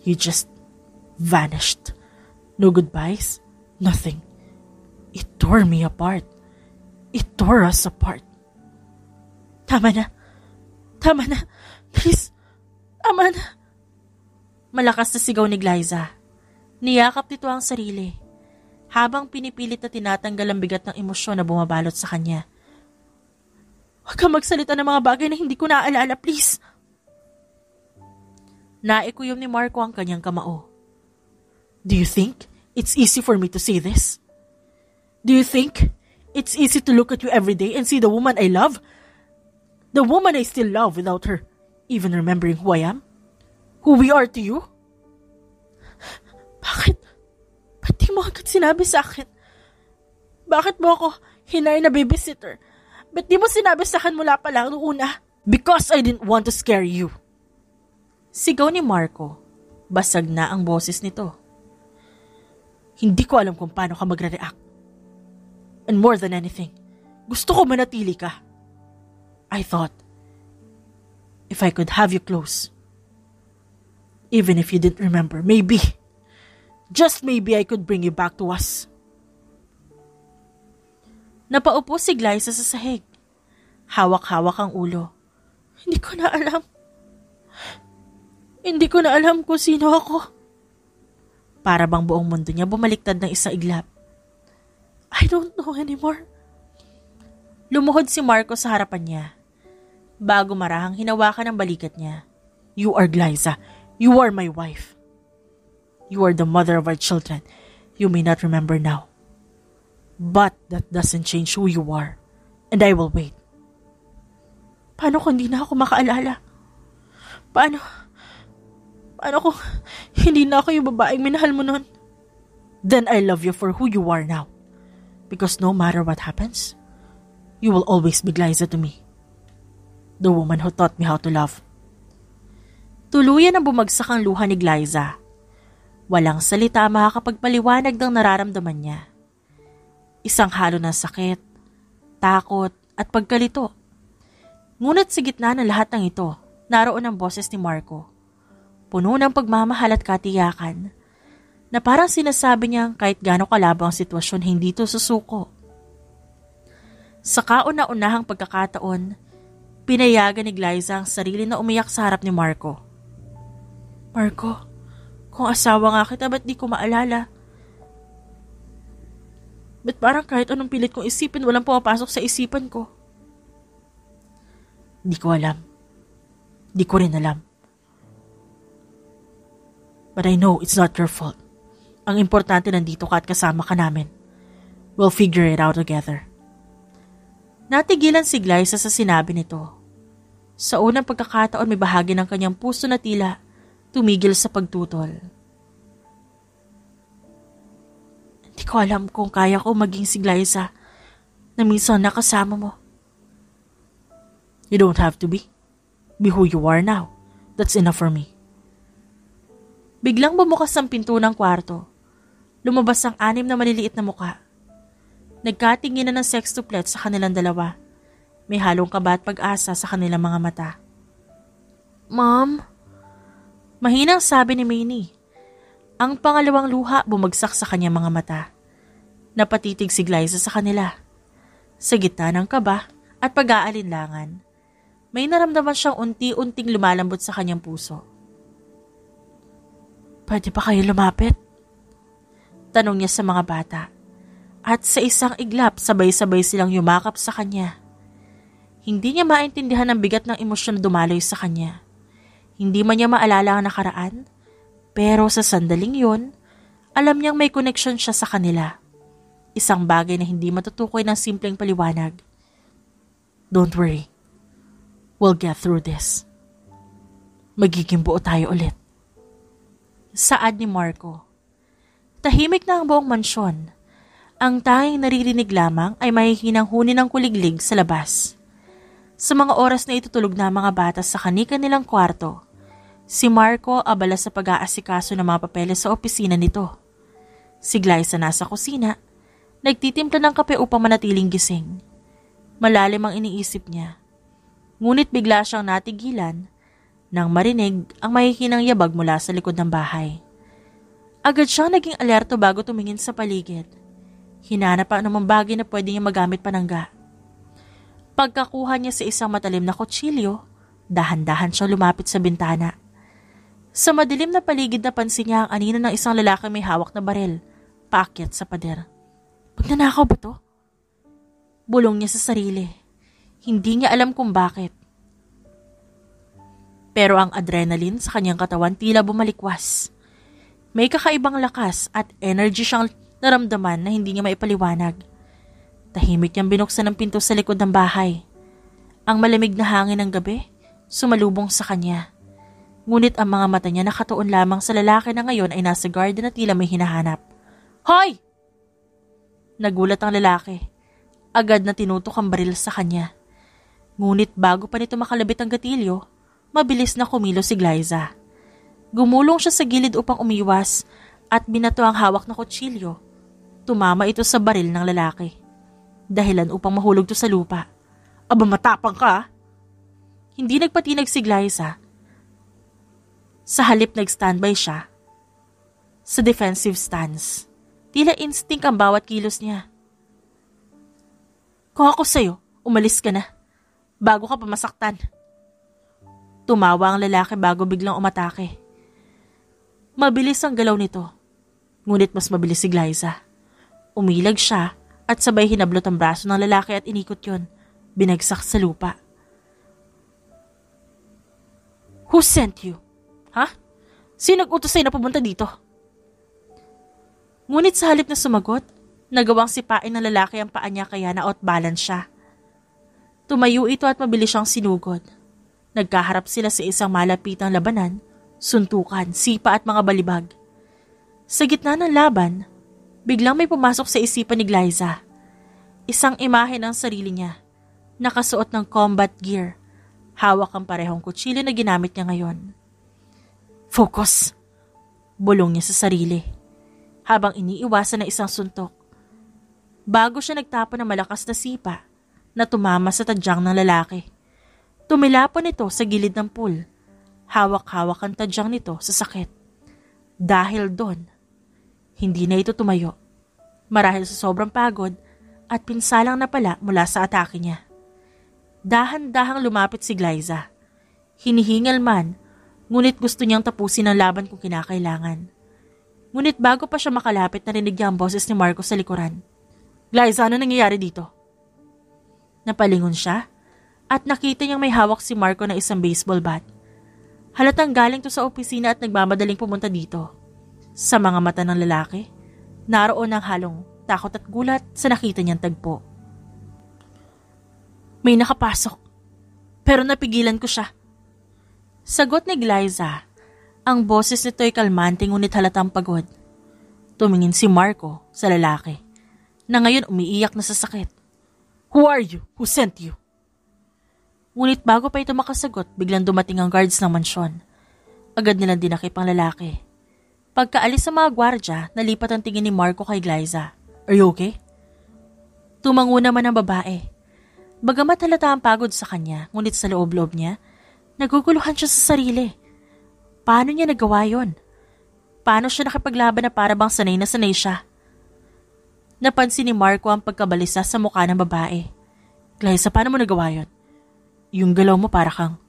you just vanished. No goodbyes, nothing. It tore me apart. It tore us apart. Tama na. Tama na. Please. Tama na. Malakas na sigaw ni Glyza. Niyakap nito ang sarili. Habang pinipilit na tinatanggal ang bigat ng emosyon na bumabalot sa kanya. Huwag kang magsalita ng mga bagay na hindi ko naaalala, please. Naikuyom ni Marco ang kanyang kamao. Do you think it's easy for me to say this? Do you think it's easy to look at you every day and see the woman I love? The woman I still love without her even remembering who I am? Who we are to you? Bakit? Ba't di mo agad sinabi sa akin? Bakit mo ako hinay na babysitter? Ba't di mo sinabi sa akin mula pa lang noong una? Because I didn't want to scare you. Sigaw ni Marco. Basag na ang boses nito. Hindi ko alam kung paano ka magre-react. And more than anything, gusto ko manatili ka. I thought, if I could have you close, even if you didn't remember, maybe, just maybe I could bring you back to us. Napaupo si Glyza sa sahig. Hawak-hawak ang ulo. Hindi ko na alam. Hindi ko na alam kung sino ako. Para bang buong mundo niya bumaliktad ng isang iglap. I don't know anymore. Lumuhod si Marco sa harapan niya. Bago marahang hinawakan ang balikat niya. You are Glyza. You are my wife. You are the mother of our children. You may not remember now. But that doesn't change who you are. And I will wait. Paano kung hindi na ako makaalala? Paano kung hindi na ako yung babaeng minahal mo nun? Then I love you for who you are now. Because no matter what happens, you will always be Glyza to me. The woman who taught me how to love. Tuluyan ang bumagsak ang luha ni Glyza. Walang salita makakapagpaliwanag ng nararamdaman niya. Isang halo ng sakit, takot at pagkalito. Ngunit sa gitna ng lahat ng ito, naroon ang boses ni Marco. Puno ng pagmamahal at katiyakan na parang sinasabi niyang kahit gaano kalabo ang sitwasyon, hindi ito susuko. Sa kauna-unahang pagkakataon, pinayagan ni Glyza ang sarili na umiyak sa harap ni Marco. Marco, kung asawa nga kita, ba't di ko maalala? Ba't parang kahit anong pilit kong isipin, walang pumapasok sa isipan ko? Di ko alam. Di ko rin alam. But I know it's not your fault. Ang importante nandito ka at kasama ka namin. We'll figure it out together. Natigilan si Glyza sa sinabi nito. Sa unang pagkakataon may bahagi ng kanyang puso na tila tumigil sa pagtutol. Hindi ko alam kung kaya ko maging si Glyza na minsan nakasama mo. You don't have to be. Be who you are now. That's enough for me. Biglang bumukas ang pinto ng kwarto. Lumabas ang 6 na maliliit na muka. Nagkatingin na ng sextuplet sa kanilang dalawa. May halong kaba at pag-asa sa kanilang mga mata. Mom? Mahinang sabi ni Maynee. Ang pangalawang luha bumagsak sa kanyang mga mata. Napatitig si Glyza sa kanila. Sa gitna ng kaba at pag-aalinlangan, may naramdaman siyang unti-unting lumalambot sa kanyang puso. Pwede ba kayo lumapit? Tanong niya sa mga bata. At sa isang iglap, sabay-sabay silang yumakap sa kanya. Hindi niya maintindihan ang bigat ng emosyon na dumaloy sa kanya. Hindi man niya maalala ang nakaraan, pero sa sandaling yun, alam niyang may koneksyon siya sa kanila. Isang bagay na hindi matutukoy ng simpleng paliwanag. Don't worry. We'll get through this. Magiging buo tayo ulit. Saad ni Marco. Tahimik na ang buong mansyon. Ang tanging naririnig lamang ay mahihinang huni ng kuliglig sa labas. Sa mga oras na itutulog na mga bata sa kani-kanilang kwarto, si Marco abala sa pag-aasikaso ng mga papeles sa opisina nito. Si Glyza nasa kusina, nagtitimpla ng kape upang manatiling gising. Malalim ang iniisip niya. Ngunit bigla siyang natigilan nang marinig ang mahihinang yabag mula sa likod ng bahay. Agad siyang naging alerto bago tumingin sa paligid. Hinanap ang anumang bagay na pwede niya magamit panangga. Pagkakuha niya sa isang matalim na kutsilyo, dahan-dahan siyang lumapit sa bintana. Sa madilim na paligid napansin niya ang anino ng isang lalaki may hawak na baril, paakyat sa pader. Magnanakaw ba to? Bulong niya sa sarili. Hindi niya alam kung bakit. Pero ang adrenaline sa kanyang katawan tila bumalikwas. May kakaibang lakas at energy siyang naramdaman na hindi niya maipaliwanag. Tahimik niyang binuksan ang pinto sa likod ng bahay. Ang malamig na hangin ng gabi sumalubong sa kanya. Ngunit ang mga mata niya nakatuon lamang sa lalaki na ngayon ay nasa garden na tila may hinahanap. Hoy! Nagulat ang lalaki. Agad na tinutok ang baril sa kanya. Ngunit bago pa nito makalabit ang gatilyo, mabilis na kumilos si Glyza. Gumulong siya sa gilid upang umiwas at binato ang hawak na kutsilyo. Tumama ito sa baril ng lalaki. Dahilan upang mahulog to sa lupa. Aba, matapang ka! Hindi nagpatinag si Glyza. Sa halip nag-standby siya. Sa defensive stance. Tila instinct ang bawat kilos niya. Kung ako sa'yo, umalis ka na. Bago ka pa masaktan. Tumawa ang lalaki bago biglang umatake. Mabilis ang galaw nito, ngunit mas mabilis si Glyza. Umilag siya at sabay hinablot ang braso ng lalaki at inikot yon, binagsak sa lupa. Who sent you? Ha? Sino nag-utos sa'yo na pumunta dito? Ngunit sa halip na sumagot, nagawang sipain ng lalaki ang paa niya kaya na-outbalance siya. Tumayo ito at mabilis siyang sinugod. Nagkaharap sila sa isang malapitang labanan, suntukan, sipa at mga balibag. Sa gitna ng laban, biglang may pumasok sa isipan ni Glyza. Isang imahe ng sarili niya, nakasuot ng combat gear, hawak ang parehong kutsilyo na ginamit niya ngayon. Focus! Bulong niya sa sarili, habang iniiwasan na isang suntok. Bago siya nagtapon ng malakas na sipa na tumama sa tadyang ng lalaki. Tumilapon ito sa gilid ng pool. Hawak-hawak ang tadyang nito sa sakit. Dahil doon, hindi na ito tumayo. Marahil sa sobrang pagod at pinsalang na pala mula sa atake niya. Dahan-dahang lumapit si Glyza. Hinihingal man, ngunit gusto niyang tapusin ang laban kung kinakailangan. Ngunit bago pa siya makalapit, narinig niya ang boses ni Marco sa likuran. Glyza, ano nangyayari dito? Napalingon siya at nakita niyang may hawak si Marco na isang baseball bat. Halatang galing to sa opisina at nagmamadaling pumunta dito. Sa mga mata ng lalaki, naroon ang halong takot at gulat sa nakita niyang tagpo. May nakapasok, pero napigilan ko siya. Sagot ni Glyza. Ang boses nito ay kalmante ngunit halatang pagod. Tumingin si Marco sa lalaki, na ngayon umiiyak na sa sakit. Who are you? Who sent you? Ngunit bago pa ito makasagot, biglang dumating ang guards ng mansyon. Agad nilang dinakip ang lalaki. Pagkaalis sa mga gwardya, nalipat ang tingin ni Marco kay Glyza. Are you okay? Tumango naman ang babae. Bagamat halata ang pagod sa kanya, ngunit sa loob-loob niya, naguguluhan siya sa sarili. Paano niya nagawa yon? Paano siya nakipaglaban na para bang sanay na sanay siya? Napansin ni Marco ang pagkabalisa sa mukha ng babae. Glyza, paano mo nagawa yon? Yung galaw mo para kang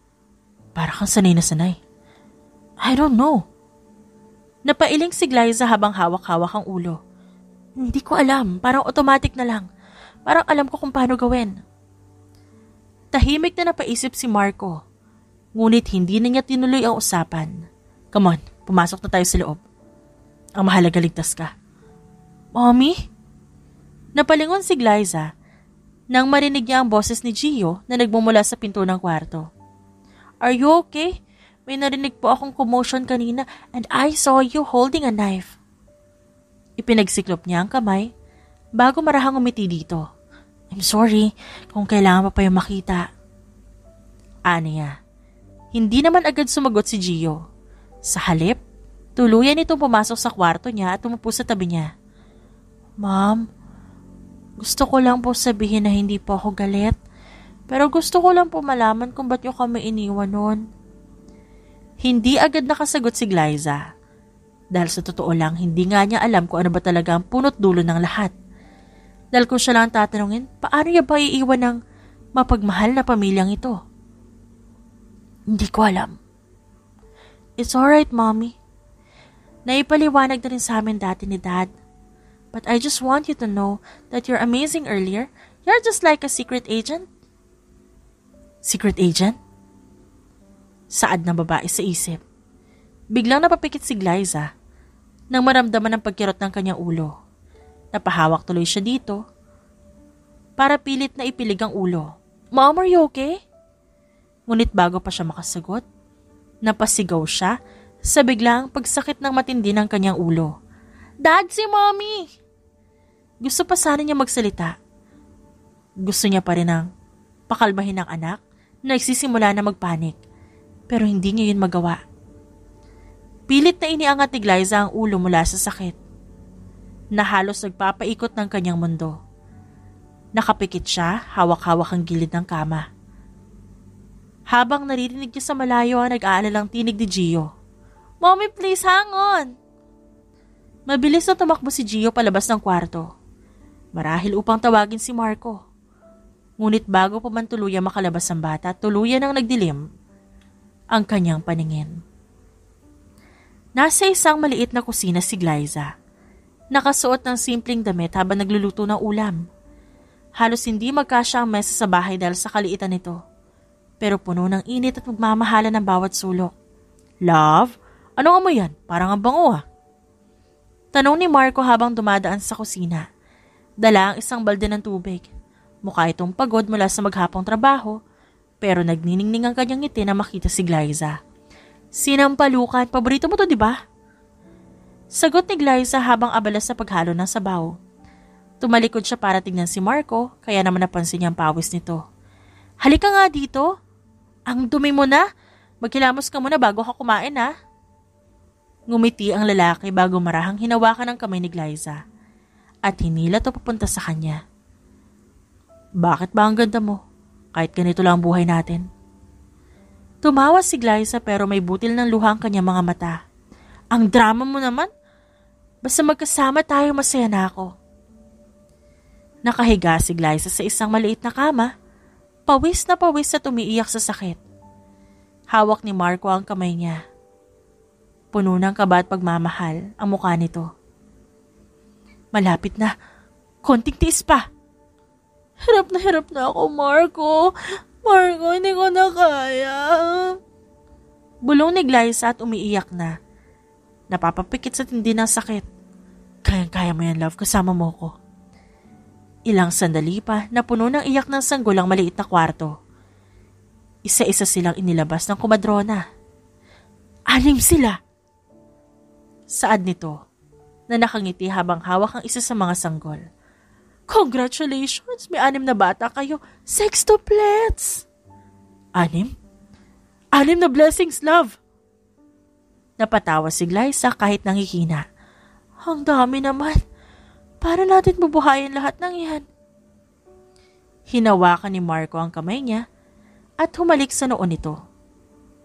sanay na sanay. I don't know. Napailing si Glyza habang hawak-hawak ang ulo. Hindi ko alam, parang automatic na lang. Parang alam ko kung paano gawin. Tahimik na napaisip si Marco. Ngunit hindi na niya tinuloy ang usapan. Come on, pumasok na tayo sa loob. Ang mahalaga ligtas ka. Mommy? Napalingon si Glyza nang marinig niya ang boses ni Gio na nagmumula sa pinto ng kwarto. Are you okay? May narinig po akong commotion kanina and I saw you holding a knife. Ipinagsiklop niya ang kamay bago marahang umiti dito. I'm sorry kung kailangan pa yung makita. Aniya. Hindi naman agad sumagot si Gio. Sa halip, tuluyan itong pumasok sa kwarto niya at tumupo sa tabi niya. Ma'am, gusto ko lang po sabihin na hindi po ako galit. Pero gusto ko lang po malaman kung ba't yung kami iniwan noon. Hindi agad nakasagot si Glyza. Dahil sa totoo lang, hindi nga niya alam kung ano ba talaga ang punot dulo ng lahat. Dahil kung siya lang tatanungin, paano niya ba iiwan ng mapagmahal na pamilyang ito? Hindi ko alam. It's alright, Mommy. Naipaliwanag na rin sa amin dati ni Dad. But I just want you to know that you're amazing earlier. You're just like a secret agent. Secret agent? Saad ng babae sa isip. Biglang napapikit si Glyza nang maramdaman ang pagkirot ng kanyang ulo. Napahawak tuloy siya dito para pilit na ipilig ang ulo. Mom, are you okay? Ngunit bago pa siya makasagot, napasigaw siya sa biglang pagsakit ng matindi ng kanyang ulo. Dad, si Mommy! Gusto pa sana niya magsalita. Gusto niya pa rin ang pakalmahin ng anak na nagsisimula na magpanik. Pero hindi niya yun magawa. Pilit na iniangat ni Glyza ang ulo mula sa sakit, na halos nagpapaikot ng kanyang mundo. Nakapikit siya, hawak-hawak ang gilid ng kama. Habang naririnig niya sa malayo ang nag-aalalang tinig ni Gio. Mommy, please hang on! Mabilis na tumakbo si Gio palabas ng kwarto. Marahil upang tawagin si Marco. Ngunit bago pa man tuluyang makalabas ang bata, tuluyan ang nagdilim. ang kanyang paningin. Nasa isang maliit na kusina si Glyza. Nakasuot ng simpleng damit habang nagluluto ng ulam. Halos hindi magkasya ang mesa sa bahay dahil sa kaliitan nito. Pero puno ng init at magmamahala ng bawat sulok. Love, ano amoy yan? Parang ang bango ah. Tanong ni Marco habang dumadaan sa kusina. Dala ang isang balde ng tubig. Mukha itong pagod mula sa maghapong trabaho, pero nagniningning ang kanyang ngiti na makita si Glyza. Sinampalukan, paborito mo to, di ba? Sagot ni Glyza habang abala sa paghalo ng sabaw. Tumalikod siya para tignan si Marco, kaya naman napansin niya ang pawis nito. Halika nga dito. Ang dumi mo na. Magkilamos ka muna bago ka kumain ha. Ngumiti ang lalaki bago marahang hinawakan ang kamay ni Glyza at hinila to papunta sa kanya. Bakit ba ang ganda mo? Kahit ganito lang ang buhay natin. Tumawa si Glyza pero may butil ng luha ang kanyang mga mata. Ang drama mo naman. Basta magkasama tayo masaya na ako. Nakahiga si Glyza sa isang maliit na kama. Pawis at umiiyak sa sakit. Hawak ni Marco ang kamay niya. Puno ng kaba at pagmamahal ang mukha nito. Malapit na. Konting tiis pa. Hirap na ako, Marco. Marco, hindi ko na kaya. Bulong ni Glyza at umiiyak na. Napapapikit sa tindi ng sakit. Kayang-kaya mo yan, love. Kasama mo ko. Ilang sandali pa na puno ng iyak ng sanggol ang maliit na kwarto. Isa-isa silang inilabas ng kumadrona. 6 sila. Saad nito na nakangiti habang hawak ang isa sa mga sanggol. Congratulations! May 6 na bata kayo. Sextuplets! 6? 6 na blessings, love! Napatawa si Glyza kahit nangihina. Ang dami naman. Para natin bubuhayin lahat ng iyan. Hinawakan ni Marco ang kamay niya at humalik sa noon nito.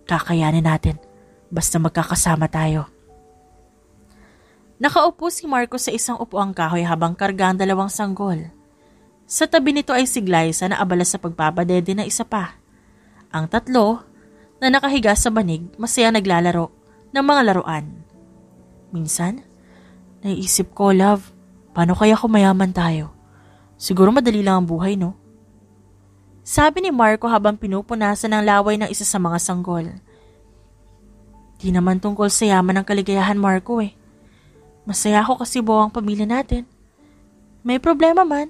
Kakayanin natin. Basta magkakasama tayo. Nakaupo si Marco sa isang upuang kahoy habang karga ang 2 sanggol. Sa tabi nito ay si Glyza na abala sa pagpapadede na isa pa. Ang 3 na nakahiga sa banig masaya naglalaro ng mga laruan. Minsan, naiisip ko, love, paano kaya kung mayaman tayo? Siguro madali lang ang buhay, no? Sabi ni Marco habang pinupunasan ng laway ng isa sa mga sanggol. Di naman tungkol sa yaman ng kaligayahan, Marco eh. Masaya ako kasi buo ang pamilya natin. May problema man.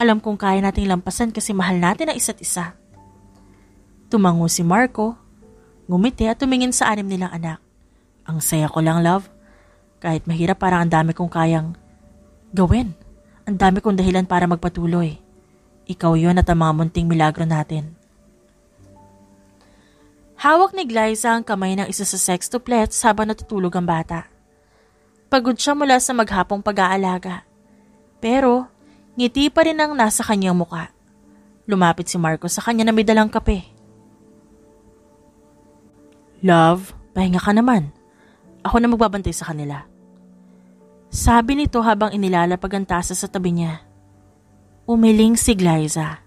Alam kong kaya nating lampasan kasi mahal natin ang isa't isa. Tumango si Marco, ngumiti at tumingin sa 6 nilang anak. Ang saya ko lang, love. Kahit mahirap parang ang dami kong kayang gawin. Ang dami kong dahilan para magpatuloy. Ikaw yon at ang mga munting milagro natin. Hawak ni Glyza ang kamay ng isa sa sextuplets habang natutulog ang bata. Pagod siya mula sa maghapong pag-aalaga. Pero, ngiti pa rin ang nasa kanyang muka. Lumapit si Marco sa kanya na may dalang kape. Love, pahinga ka naman. Ako na magbabantay sa kanila. Sabi nito habang inilalapag ang tasa sa tabi niya. Umiling si Glyza.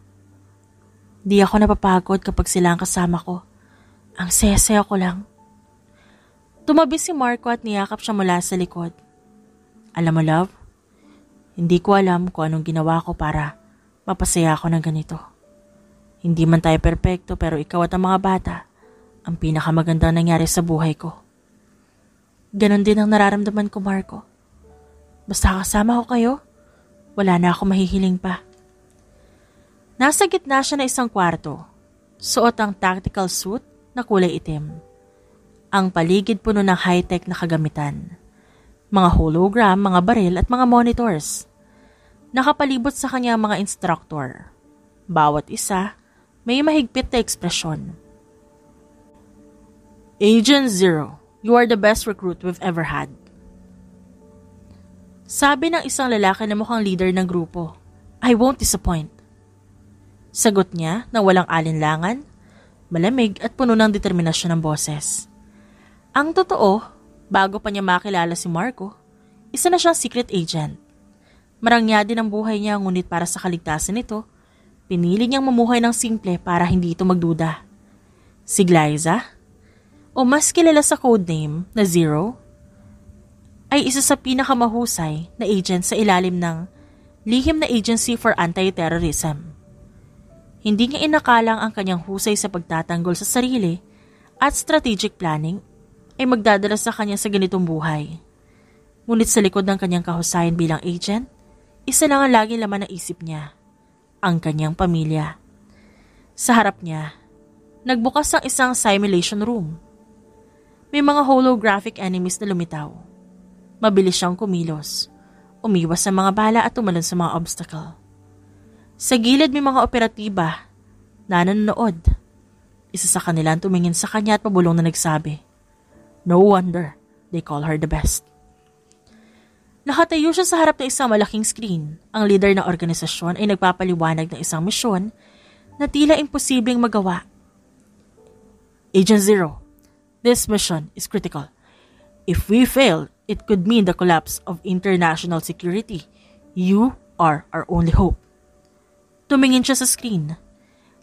Di ako napapagod kapag sila ang kasama ko. Ang saya-saya ko lang. Tumabi si Marco at niyakap siya mula sa likod. Alam mo, love, hindi ko alam kung anong ginawa ko para mapasaya ako ng ganito. Hindi man tayo perpekto pero ikaw at ang mga bata ang pinakamagandang nangyari sa buhay ko. Ganon din ang nararamdaman ko, Marco. Basta kasama ko kayo, wala na ako mahihiling pa. Nasa gitna siya ng isang kwarto. Suot ang tactical suit na kulay itim. Ang paligid puno ng high-tech na kagamitan. Mga hologram, mga baril at mga monitors. Nakapalibot sa kanya ang mga instructor. Bawat isa, may mahigpit na ekspresyon. Agent Zero, you are the best recruit we've ever had. Sabi ng isang lalaki na mukhang leader ng grupo. I won't disappoint. Sagot niya na walang alinlangan, malamig at puno ng determinasyon ng boses. Ang totoo, bago pa niya makilala si Marco, isa na siyang secret agent. Marangya din ang buhay niya ngunit para sa kaligtasan nito, pinili niyang mamuhay ng simple para hindi ito magduda. Si Glyza, o mas kilala sa codename na Zero, ay isa sa pinakamahusay na agent sa ilalim ng Lihim na Agency for Anti-Terrorism. Hindi niya inakalang ang kanyang husay sa pagtatanggol sa sarili at strategic planning ay magdadala sa kanya sa ganitong buhay. Ngunit sa likod ng kanyang kahusayan bilang agent, isa lang ang laging laman ng isip niya, ang kanyang pamilya. Sa harap niya, nagbukas ang isang simulation room. May mga holographic enemies na lumitaw. Mabilis siyang kumilos, umiwas sa mga bala at tumalon sa mga obstacle. Sa gilid may mga operatiba na nanonood. Isa sa kanila tumingin sa kanya at pabulong na nagsabi, "No wonder they call her the best." Nakatayo siya sa harap ng isang malaking screen. Ang leader ng organisasyon ay nagpapaliwanag ng isang misyon na tila imposibleng magawa. "Agent Zero, this mission is critical. If we fail, it could mean the collapse of international security. You are our only hope." Tumingin siya sa screen.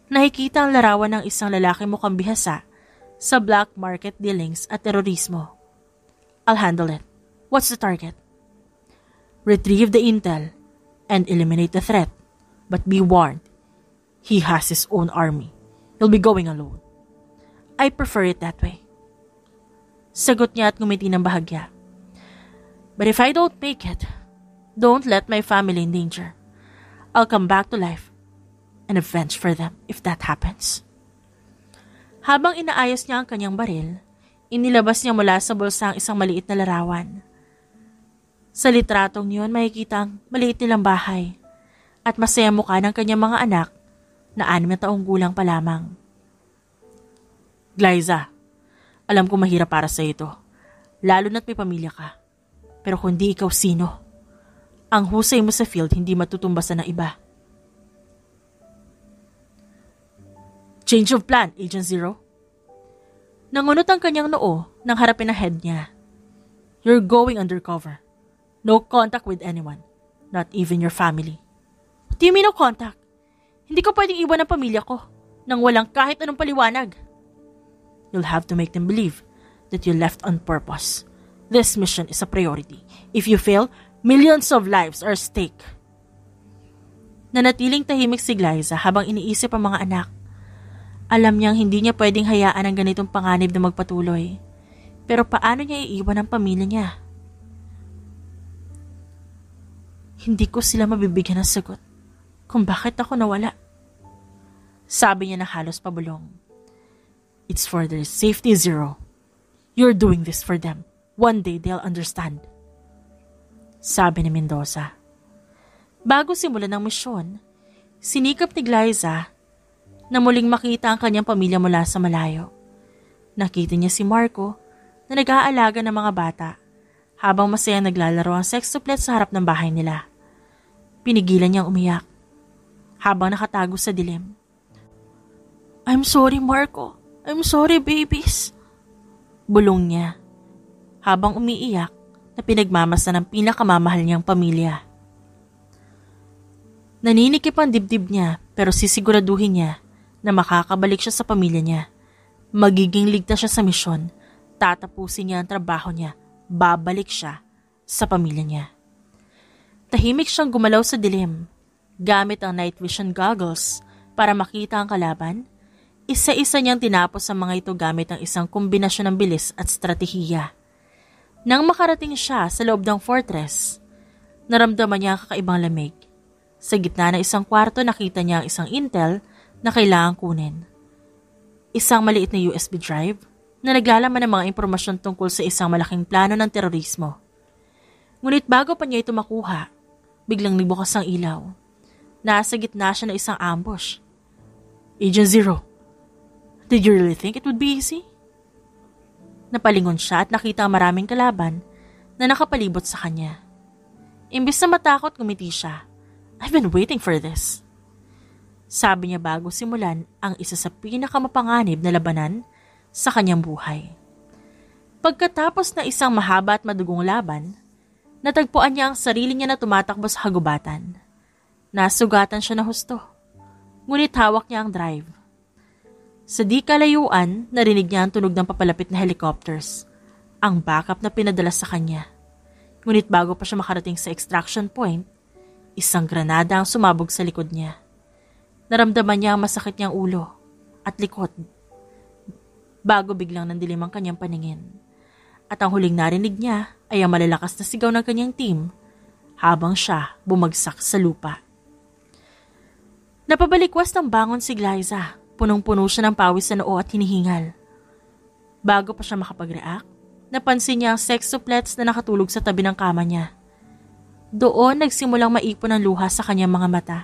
Nakikita ang larawan ng isang lalaki mukhang bihasa sa black market dealings at terorismo. "I'll handle it. What's the target?" "Retrieve the intel and eliminate the threat. But be warned, he has his own army. He'll be going alone." "I prefer it that way." Sagot niya at ngumiti ng bahagya. "But if I don't make it, don't let my family in danger. I'll come back to life and avenge for them if that happens." Habang inaayos niya ang kanyang baril, inilabas niya mula sa bulsa ang isang maliit na larawan. Sa litratong niyon makikita ang maliit nilang bahay at masaya mukha ng kanyang mga anak na 6 na taong gulang pa lamang. "Glyza, alam ko mahirap para sa ito, lalo na't may pamilya ka. Pero kung di ikaw sino, ang husay mo sa field hindi matutumbasan ng iba." "Change of plan, Agent Zero." Nangunot ang kanyang noo nang harapin ang head niya. "You're going undercover. No contact with anyone, not even your family." "What do you mean no contact? Hindi ko pwedeng iwan ang pamilya ko nang walang kahit anong paliwanag." "You'll have to make them believe that you left on purpose. This mission is a priority. If you fail, millions of lives are at stake." Nanatiling tahimik si Glyza habang iniisip ang mga anak. Alam niyang hindi niya pwedeng hayaan ang ganitong panganib na magpatuloy. Pero paano niya iiwan ang pamilya niya? "Hindi ko sila mabibigyan ng sagot kung bakit ako nawala," sabi niya na halos pabulong. "It's for their safety, Zero. You're doing this for them. One day they'll understand," sabi ni Mendoza. Bago simulan ng misyon, sinikap ni Glyza na muling makita ang kanyang pamilya mula sa malayo. Nakita niya si Marco na nag-aalaga ng mga bata habang masayang naglalaro ang sextuplet sa harap ng bahay nila. Pinigilan niyang umiyak habang nakatago sa dilim. "I'm sorry, Marco. I'm sorry, babies," bulong niya habang umiiyak na pinagmamasa ng pinakamamahal niyang pamilya. Naninikip ang dibdib niya pero sisiguraduhin niya na makakabalik siya sa pamilya niya. Magiging ligtas siya sa misyon. Tatapusin niya ang trabaho niya. Babalik siya sa pamilya niya. Tahimik siyang gumalaw sa dilim. Gamit ang night vision goggles para makita ang kalaban, isa-isa niyang tinapos ang mga ito gamit ang isang kombinasyon ng bilis at estratehiya. Nang makarating siya sa loob ng fortress, naramdaman niya ang kakaibang lamig. Sa gitna ng isang kwarto nakita niya ang isang intel na kailangang kunin. Isang maliit na USB drive na naglalaman ng mga impormasyon tungkol sa isang malaking plano ng terorismo. Ngunit bago pa niya ito makuha, biglang nagbukas ang ilaw. Nasa gitna siya ng isang ambush. "Agent Zero, did you really think it would be easy?" Napalingon siya at nakita ang maraming kalaban na nakapalibot sa kanya. Imbis na matakot, ngumiti siya. "I've been waiting for this," sabi niya bago simulan ang isa sa pinakamapanganib na labanan sa kanyang buhay. Pagkatapos na isang mahaba at madugong laban, natagpuan niya ang sarili niya na tumatakbo sa hagubatan. Nasugatan siya na husto, ngunit hawak niya ang drive. Sa di kalayuan, narinig niya ang tunog ng papalapit na helicopters, ang backup na pinadala sa kanya. Ngunit bago pa siya makarating sa extraction point, isang granada ang sumabog sa likod niya. Naramdaman niya ang masakit niyang ulo at likod bago biglang nandilim ang kanyang paningin. At ang huling narinig niya ay ang malalakas na sigaw ng kanyang team habang siya bumagsak sa lupa. Napabalikwas ng bangon si Glyza. Punong-puno siya ng pawis sa noo at hinihingal. Bago pa siya makapag-react, napansin niya ang sextuplets na nakatulog sa tabi ng kama niya. Doon nagsimulang maipon ang luha sa kanyang mga mata.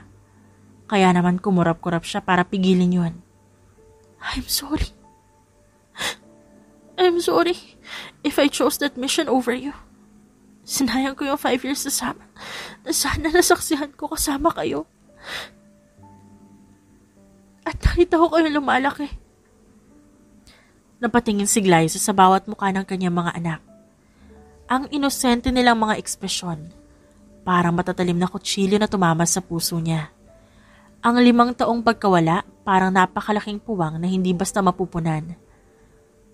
Kaya naman kumurap-kurap siya para pigilin yun. I'm sorry. I'm sorry if I chose that mission over you. Sinayang ko yung 5 years na sana nasaksihan ko kasama kayo. At nakita ko kayo lumalaki. Napatingin si Glyza sa bawat mukha ng kanyang mga anak. Ang inosente nilang mga ekspresyon, parang matatalim na kutsilyo na tumama sa puso niya. Ang 5 taong pagkawala, parang napakalaking puwang na hindi basta mapupunan.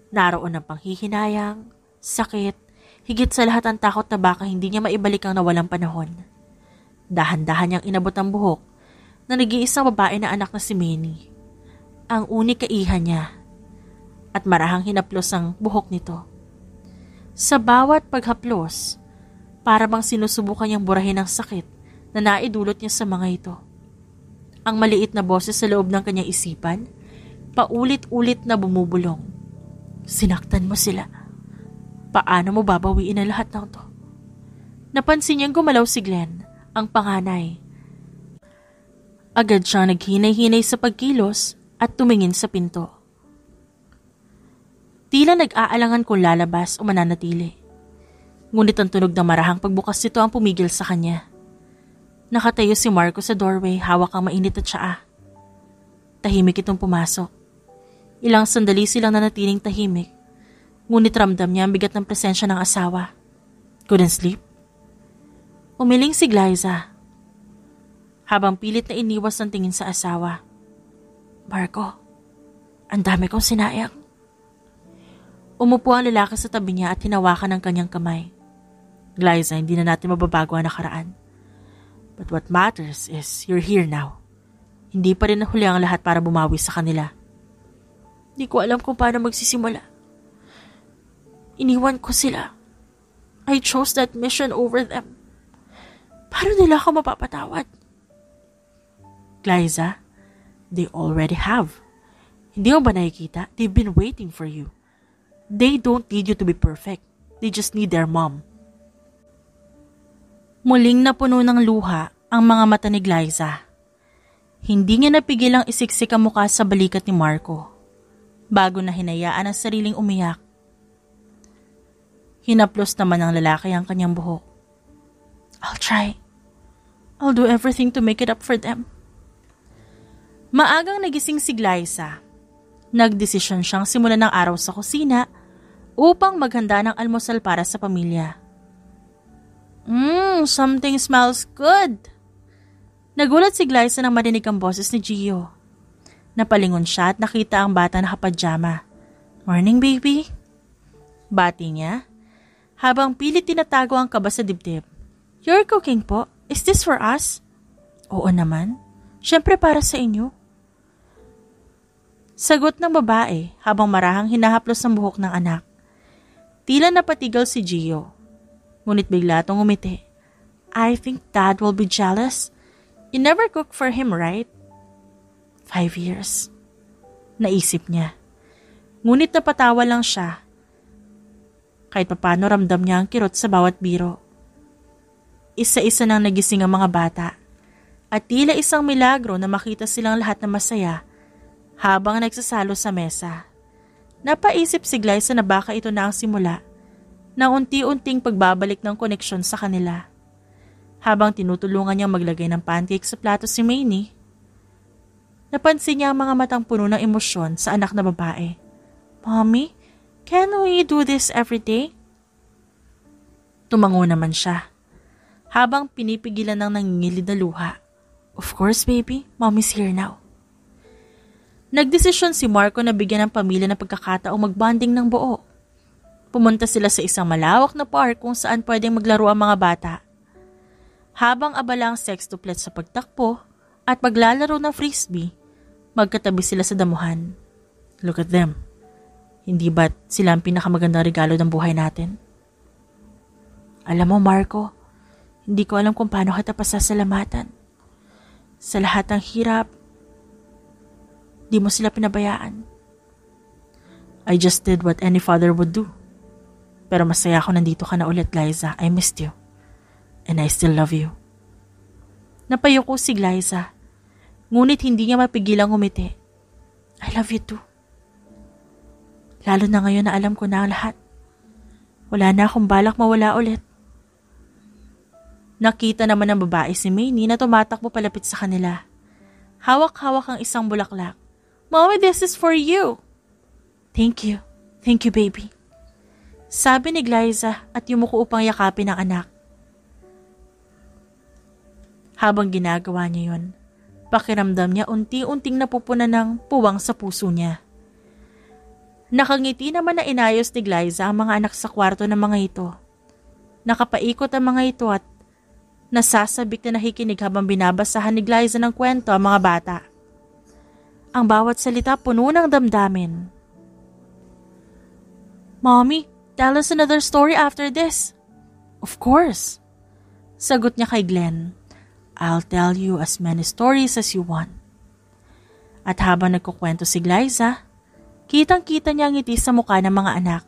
Naroon ang panghihinayang, sakit, higit sa lahat ang takot na baka hindi niya maibalik ang nawalang panahon. Dahan-dahan niyang inabot ang buhok na nag-iisang babae na anak na si Manny. Ang unika iha niya. At marahang hinaplos ang buhok nito. Sa bawat paghaplos, para bang sinusubukan niyang burahin ang sakit na naidulot niya sa mga ito. Ang maliit na boses sa loob ng kanyang isipan, paulit-ulit na bumubulong. Sinaktan mo sila. Paano mo babawiin ang lahat ng to? Napansin niyang gumalaw si Glenn, ang panganay. Agad siyang naghinay-hinay sa pagkilos at tumingin sa pinto. Tila nag-aalangan kung lalabas o mananatili. Ngunit ang tunog ng marahang pagbukas nito ang pumigil sa kanya. Nakatayo si Marco sa doorway, hawak ang mainit na tsaa. Tahimik itong pumasok. Ilang sandali silang nanatiling tahimik. Ngunit ramdam niya ang bigat ng presensya ng asawa. Couldn't sleep? Umiling si Glyza habang pilit na iniwas ang tingin sa asawa. Marco, ang dami kong sinayang. Umupo ang lalaki sa tabi niya at hinawakan ang kanyang kamay. Glyza, hindi na natin mababago ang nakaraan. But what matters is you're here now. Hindi pa rin nahuli ang lahat para bumawi sa kanila. Hindi ko alam kung paano magsisimula. Iniwan ko sila. I chose that mission over them. Paano nila ako mapapatawad? Glyza, they already have. Hindi mo ba nakikita? They've been waiting for you. They don't need you to be perfect. They just need their mom. Muling napuno ng luha ang mga mata ni Glyza. Hindi niya napigil ang isiksik ang mukha sa balikat ni Marco. Bago na hinayaan ang sariling umiyak. Hinaplos naman ng lalaki ang kanyang buhok. I'll try. I'll do everything to make it up for them. Maagang nagising si Glyza. Nagdesisyon siyang simulan ng araw sa kusina upang maghanda ng almusal para sa pamilya. Something smells good. Nagulat si Glyza nang marinig ang boses ni Gio. Napalingon siya at nakita ang bata nakapadyama. Morning, baby. Bati niya, habang pilit tinatago ang kaba sa dibdib. You're cooking po? Is this for us? Oo naman. Siyempre para sa inyo. Sagot ng babae habang marahang hinahaplos ang buhok ng anak. Tila napatigal si Gio. Ngunit bigla itong umiti. I think Dad will be jealous. You never cook for him, right? 5 years. Naisip niya. Ngunit napatawa lang siya. Kahit papano ramdam niya ang kirot sa bawat biro. Isa-isa nang nagising ang mga bata. At tila isang milagro na makita silang lahat na masaya habang nagsasalo sa mesa. Napaisip si Glyza na baka ito na ang simula ng unti-unting pagbabalik ng koneksyon sa kanila. Habang tinutulungan niyang maglagay ng pancake sa plato si Manny, napansin niya ang mga matang puno ng emosyon sa anak na babae. Mommy, can we do this every day? Tumango naman siya, habang pinipigilan ng nangingilid na luha. Of course, baby. Mommy's here now. Nagdesisyon si Marco na bigyan ng pamilya ng pagkakataong magbanding ng buo. Pumunta sila sa isang malawak na park kung saan pwedeng maglaro ang mga bata. Habang abala ang sextuplet sa pagtakbo at paglalaro ng frisbee, magkatabi sila sa damuhan. Look at them. Hindi ba't sila ang pinakamagandang regalo ng buhay natin? Alam mo, Marco, hindi ko alam kung paano kita pasasalamatan. Sa lahat ng hirap, di mo sila pinabayaan. I just did what any father would do. Pero masaya ako nandito ka na ulit, Liza. I missed you. And I still love you. Napayuko si Liza. Ngunit hindi niya mapigilang ngumiti. I love you too. Lalo na ngayon na alam ko na ang lahat. Wala na akong balak mawala ulit. Nakita naman ng babae si Maynee na tumatakbo palapit sa kanila. Hawak-hawak ang isang bulaklak. Mommy, this is for you. Thank you. Thank you, baby. Sabi ni Liza at yumuko upang yakapin ang anak. Habang ginagawa niya yon, pakiramdam niya unti-unting napupunan ng puwang sa puso niya. Nakangiti naman na inayos ni Liza ang mga anak sa kwarto ng mga ito. Nakapaikot ang mga ito at nasasabik na nakikinig habang binabasahan ni Liza ng kwento ang mga bata. Ang bawat salita puno ng damdamin. Mommy, tell us another story after this. Of course. Sagot niya kay Glenn. I'll tell you as many stories as you want. At habang nagkukwento si Liza, kitang-kita niya ang ngiti sa mukha ng mga anak.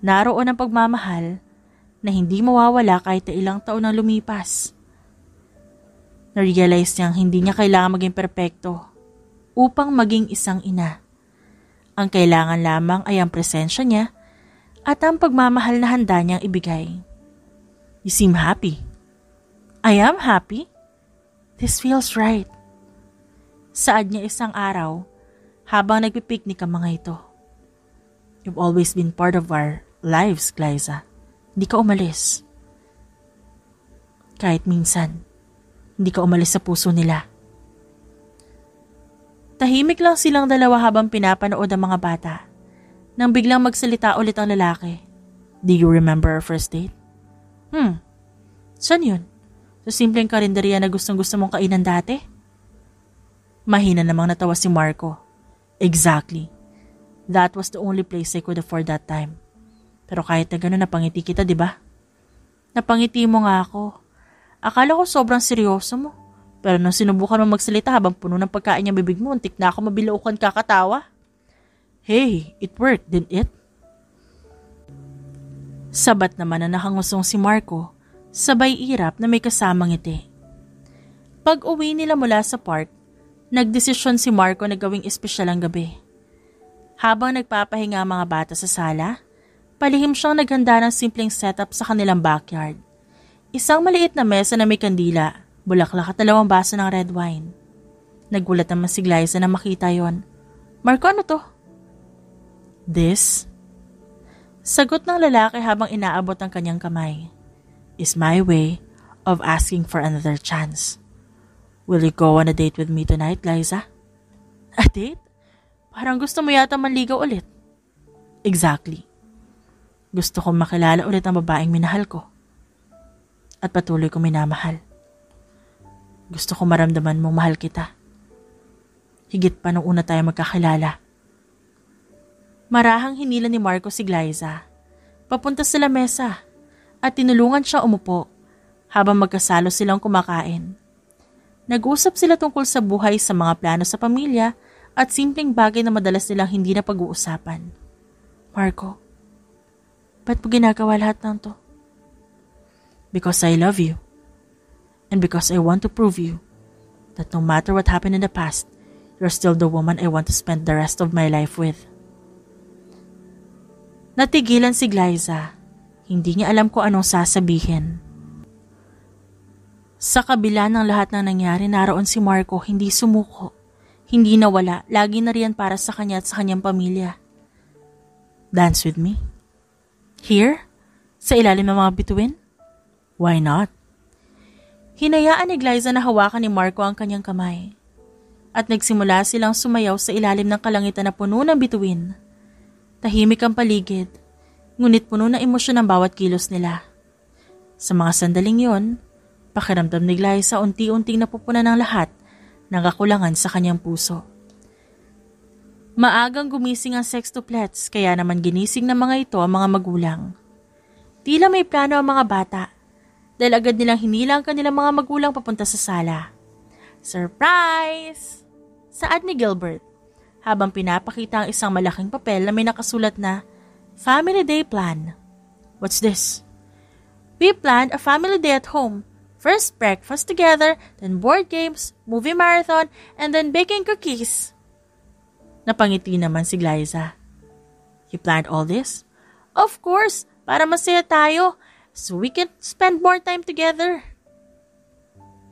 Naroon ang pagmamahal na hindi mawawala kahit na ilang taon na lumipas. Narealize niyang hindi niya kailangan maging perpekto upang maging isang ina. Ang kailangan lamang ay ang presensya niya at ang pagmamahal na handa niyang ibigay. You seem happy. I am happy. This feels right. Saad niya isang araw habang nagpipiknik ang mga ito. You've always been part of our lives, Liza. Hindi ka umalis. Kahit minsan, hindi ka umalis sa puso nila. Tahimik lang silang dalawa habang pinapanood ang mga bata. Nang biglang magsalita ulit ang lalaki. Do you remember our first date? Saan yun? Sa simpleng karinderya na gustong-gusto mong kainan dati? Mahina namang natawa si Marco. Exactly. That was the only place I could afford that time. Pero kahit na gano'n napangiti kita, di ba? Napangiti mo nga ako. Akala ko sobrang seryoso mo. Pero nung sinubukan mo magsalita habang puno ng pagkain niya bibig mo, untik na ako mabilaukan kakatawa. Hey, it worked, didn't it? Sabat naman na nakangusong si Marco, sabay irap na may kasamang ngiti. Pag uwi nila mula sa park, nagdesisyon si Marco na gawing espesyal ang gabi. Habang nagpapahinga ang mga bata sa sala, palihim siyang naghanda ng simpleng setup sa kanilang backyard. Isang maliit na mesa na may kandila, bulaklak at 2 baso ng red wine. Nagulat naman si Liza na makita yon. Marco, ano to? This? Sagot ng lalaki habang inaabot ang kanyang kamay. Is my way of asking for another chance. Will you go on a date with me tonight, Liza? A date? Parang gusto mo yata manligaw ulit. Exactly. Gusto kong makilala ulit ang babaeng minahal ko. At patuloy kong minamahal. Gusto kong maramdaman mong mahal kita. Higit pa nung una tayo magkakilala. Marahang hinila ni Marco si Liza. Papunta sa lamesa at tinulungan siya umupo habang magkasalo silang kumakain. Nag-usap sila tungkol sa buhay, sa mga plano sa pamilya at simpleng bagay na madalas nilang hindi na pag-uusapan. Marco, ba't mo ginagawa lahat ng to? Because I love you. And because I want to prove you that no matter what happened in the past, you're still the woman I want to spend the rest of my life with. Natigilan si Liza. Hindi niya alam kung anong sasabihin. Sa kabila ng lahat ng nangyari, naroon si Marco, hindi sumuko. Hindi nawala, lagi na riyan para sa kanya at sa kanyang pamilya. Dance with me? Here? Sa ilalim ng mga bituin? Why not? Hinayaan ni Liza na hawakan ni Marco ang kanyang kamay. at nagsimula silang sumayaw sa ilalim ng kalangitan na puno ng bituin. Tahimik ang paligid, ngunit puno ng emosyon ang bawat kilos nila. Sa mga sandaling yon, pakiramdam ni Glyza unti-unting napupunan ng lahat ng kakulangan sa kanyang puso. Maagang gumising ang sextuplets, kaya naman ginising ng mga ito ang mga magulang. Tila may plano ang mga bata dahil agad nilang hinila ang kanilang mga magulang papunta sa sala. Surprise! Saad ni Gilbert habang pinapakita ang isang malaking papel na may nakasulat na Family Day Plan. What's this? We planned a family day at home. First breakfast together, then board games, movie marathon, and then baking cookies. Napangiti naman si Glyza. You planned all this? Of course, para masaya tayo, so we can spend more time together.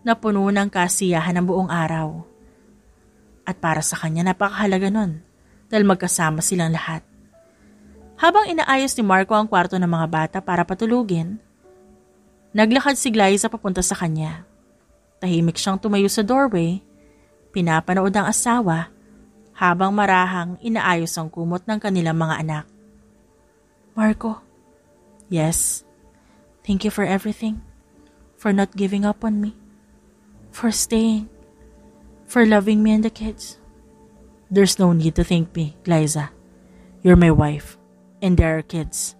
Napuno ng kasiyahan ang buong araw. At para sa kanya napakahalaga nun dahil magkasama silang lahat. Habang inaayos ni Marco ang kwarto ng mga bata para patulugin, naglakad si Glyza papunta sa kanya. Tahimik siyang tumayo sa doorway, pinapanood ang asawa habang marahang inaayos ang kumot ng kanilang mga anak. Marco. Yes. Thank you for everything. For not giving up on me. For staying. For loving me and the kids. There's no need to thank me, Glyza. You're my wife. And there are kids.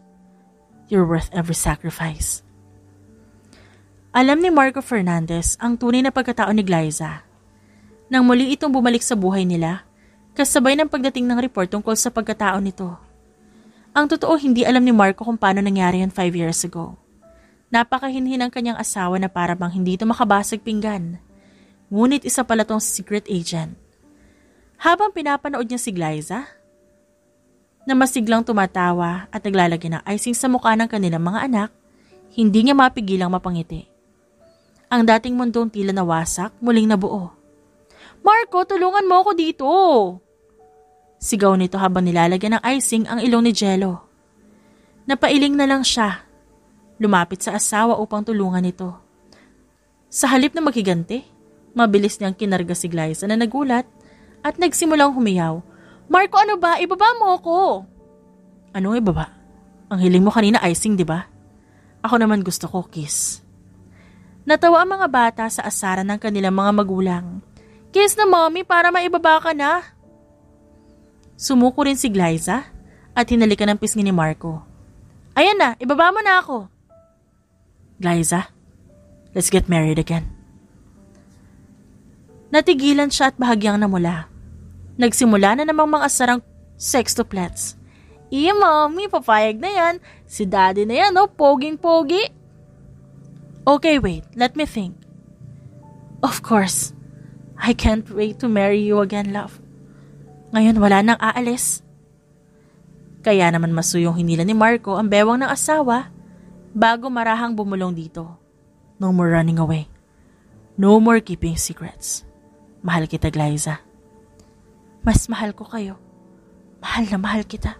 You're worth every sacrifice. Alam ni Marco Fernandez ang tunay na pagkatao ni Glyza. Nang muli itong bumalik sa buhay nila, kasabay ng pagdating ng report tungkol sa pagkatao nito. Ang totoo, hindi alam ni Marco kung paano nangyari yan 5 years ago. Napakahinhin ng kanyang asawa na para bang hindi ito makabasag pinggan. Ngunit isa pala tong secret agent. Habang pinapanood niya si Glyza, na masiglang tumatawa at naglalagay ng icing sa mukha ng kanilang mga anak, hindi niya mapigilang mapangiti. Ang dating mundong tila nawasak, muling nabuo. Marco, tulungan mo ako dito! Sigaw nito habang nilalagyan ng icing ang ilong ni Jello. Napailing na lang siya. Lumapit sa asawa upang tulungan ito. Sa halip na maghiganti, mabilis niyang kinarga si Glyza na nagulat at nagsimulang humiyaw. Marco, ano ba? Ibaba mo ako! Anong ibaba? Ang hiling mo kanina icing, di ba? Ako naman gusto ko kiss. Natawa ang mga bata sa asaran ng kanilang mga magulang. Kiss na mommy para maibaba ka na. Sumuko rin si Glyza at hinalikan ng pisngi ni Marco. Ayan na, ibaba mo na ako. Glyza, let's get married again. Natigilan siya at bahagyang namula. Nagsimula na namang mga asarang sextuplets. Mommy, papayag na yan. Si daddy na yan, poging-pogi. Okay, wait, let me think. Of course, I can't wait to marry you again, love. Ngayon wala nang aalis. Kaya naman masuyong hinila ni Marco ang bewang ng asawa bago marahang bumulong dito. No more running away. No more keeping secrets. Mahal kita, Glyza. Mas mahal ko kayo. Mahal na mahal kita.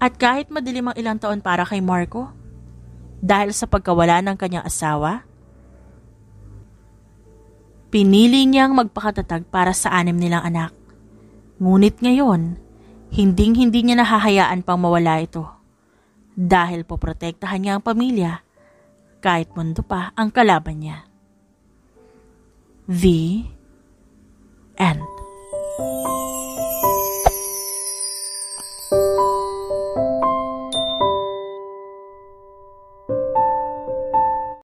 At kahit madilim ang ilang taon para kay Marco, dahil sa pagkawala ng kanyang asawa, pinili niyang magpakatatag para sa 6 nilang anak. Ngunit ngayon, hinding-hindi niya nahahayaan pang mawala ito. Dahil poprotektahan niya ang pamilya, kahit mundo pa ang kalaban niya. The End.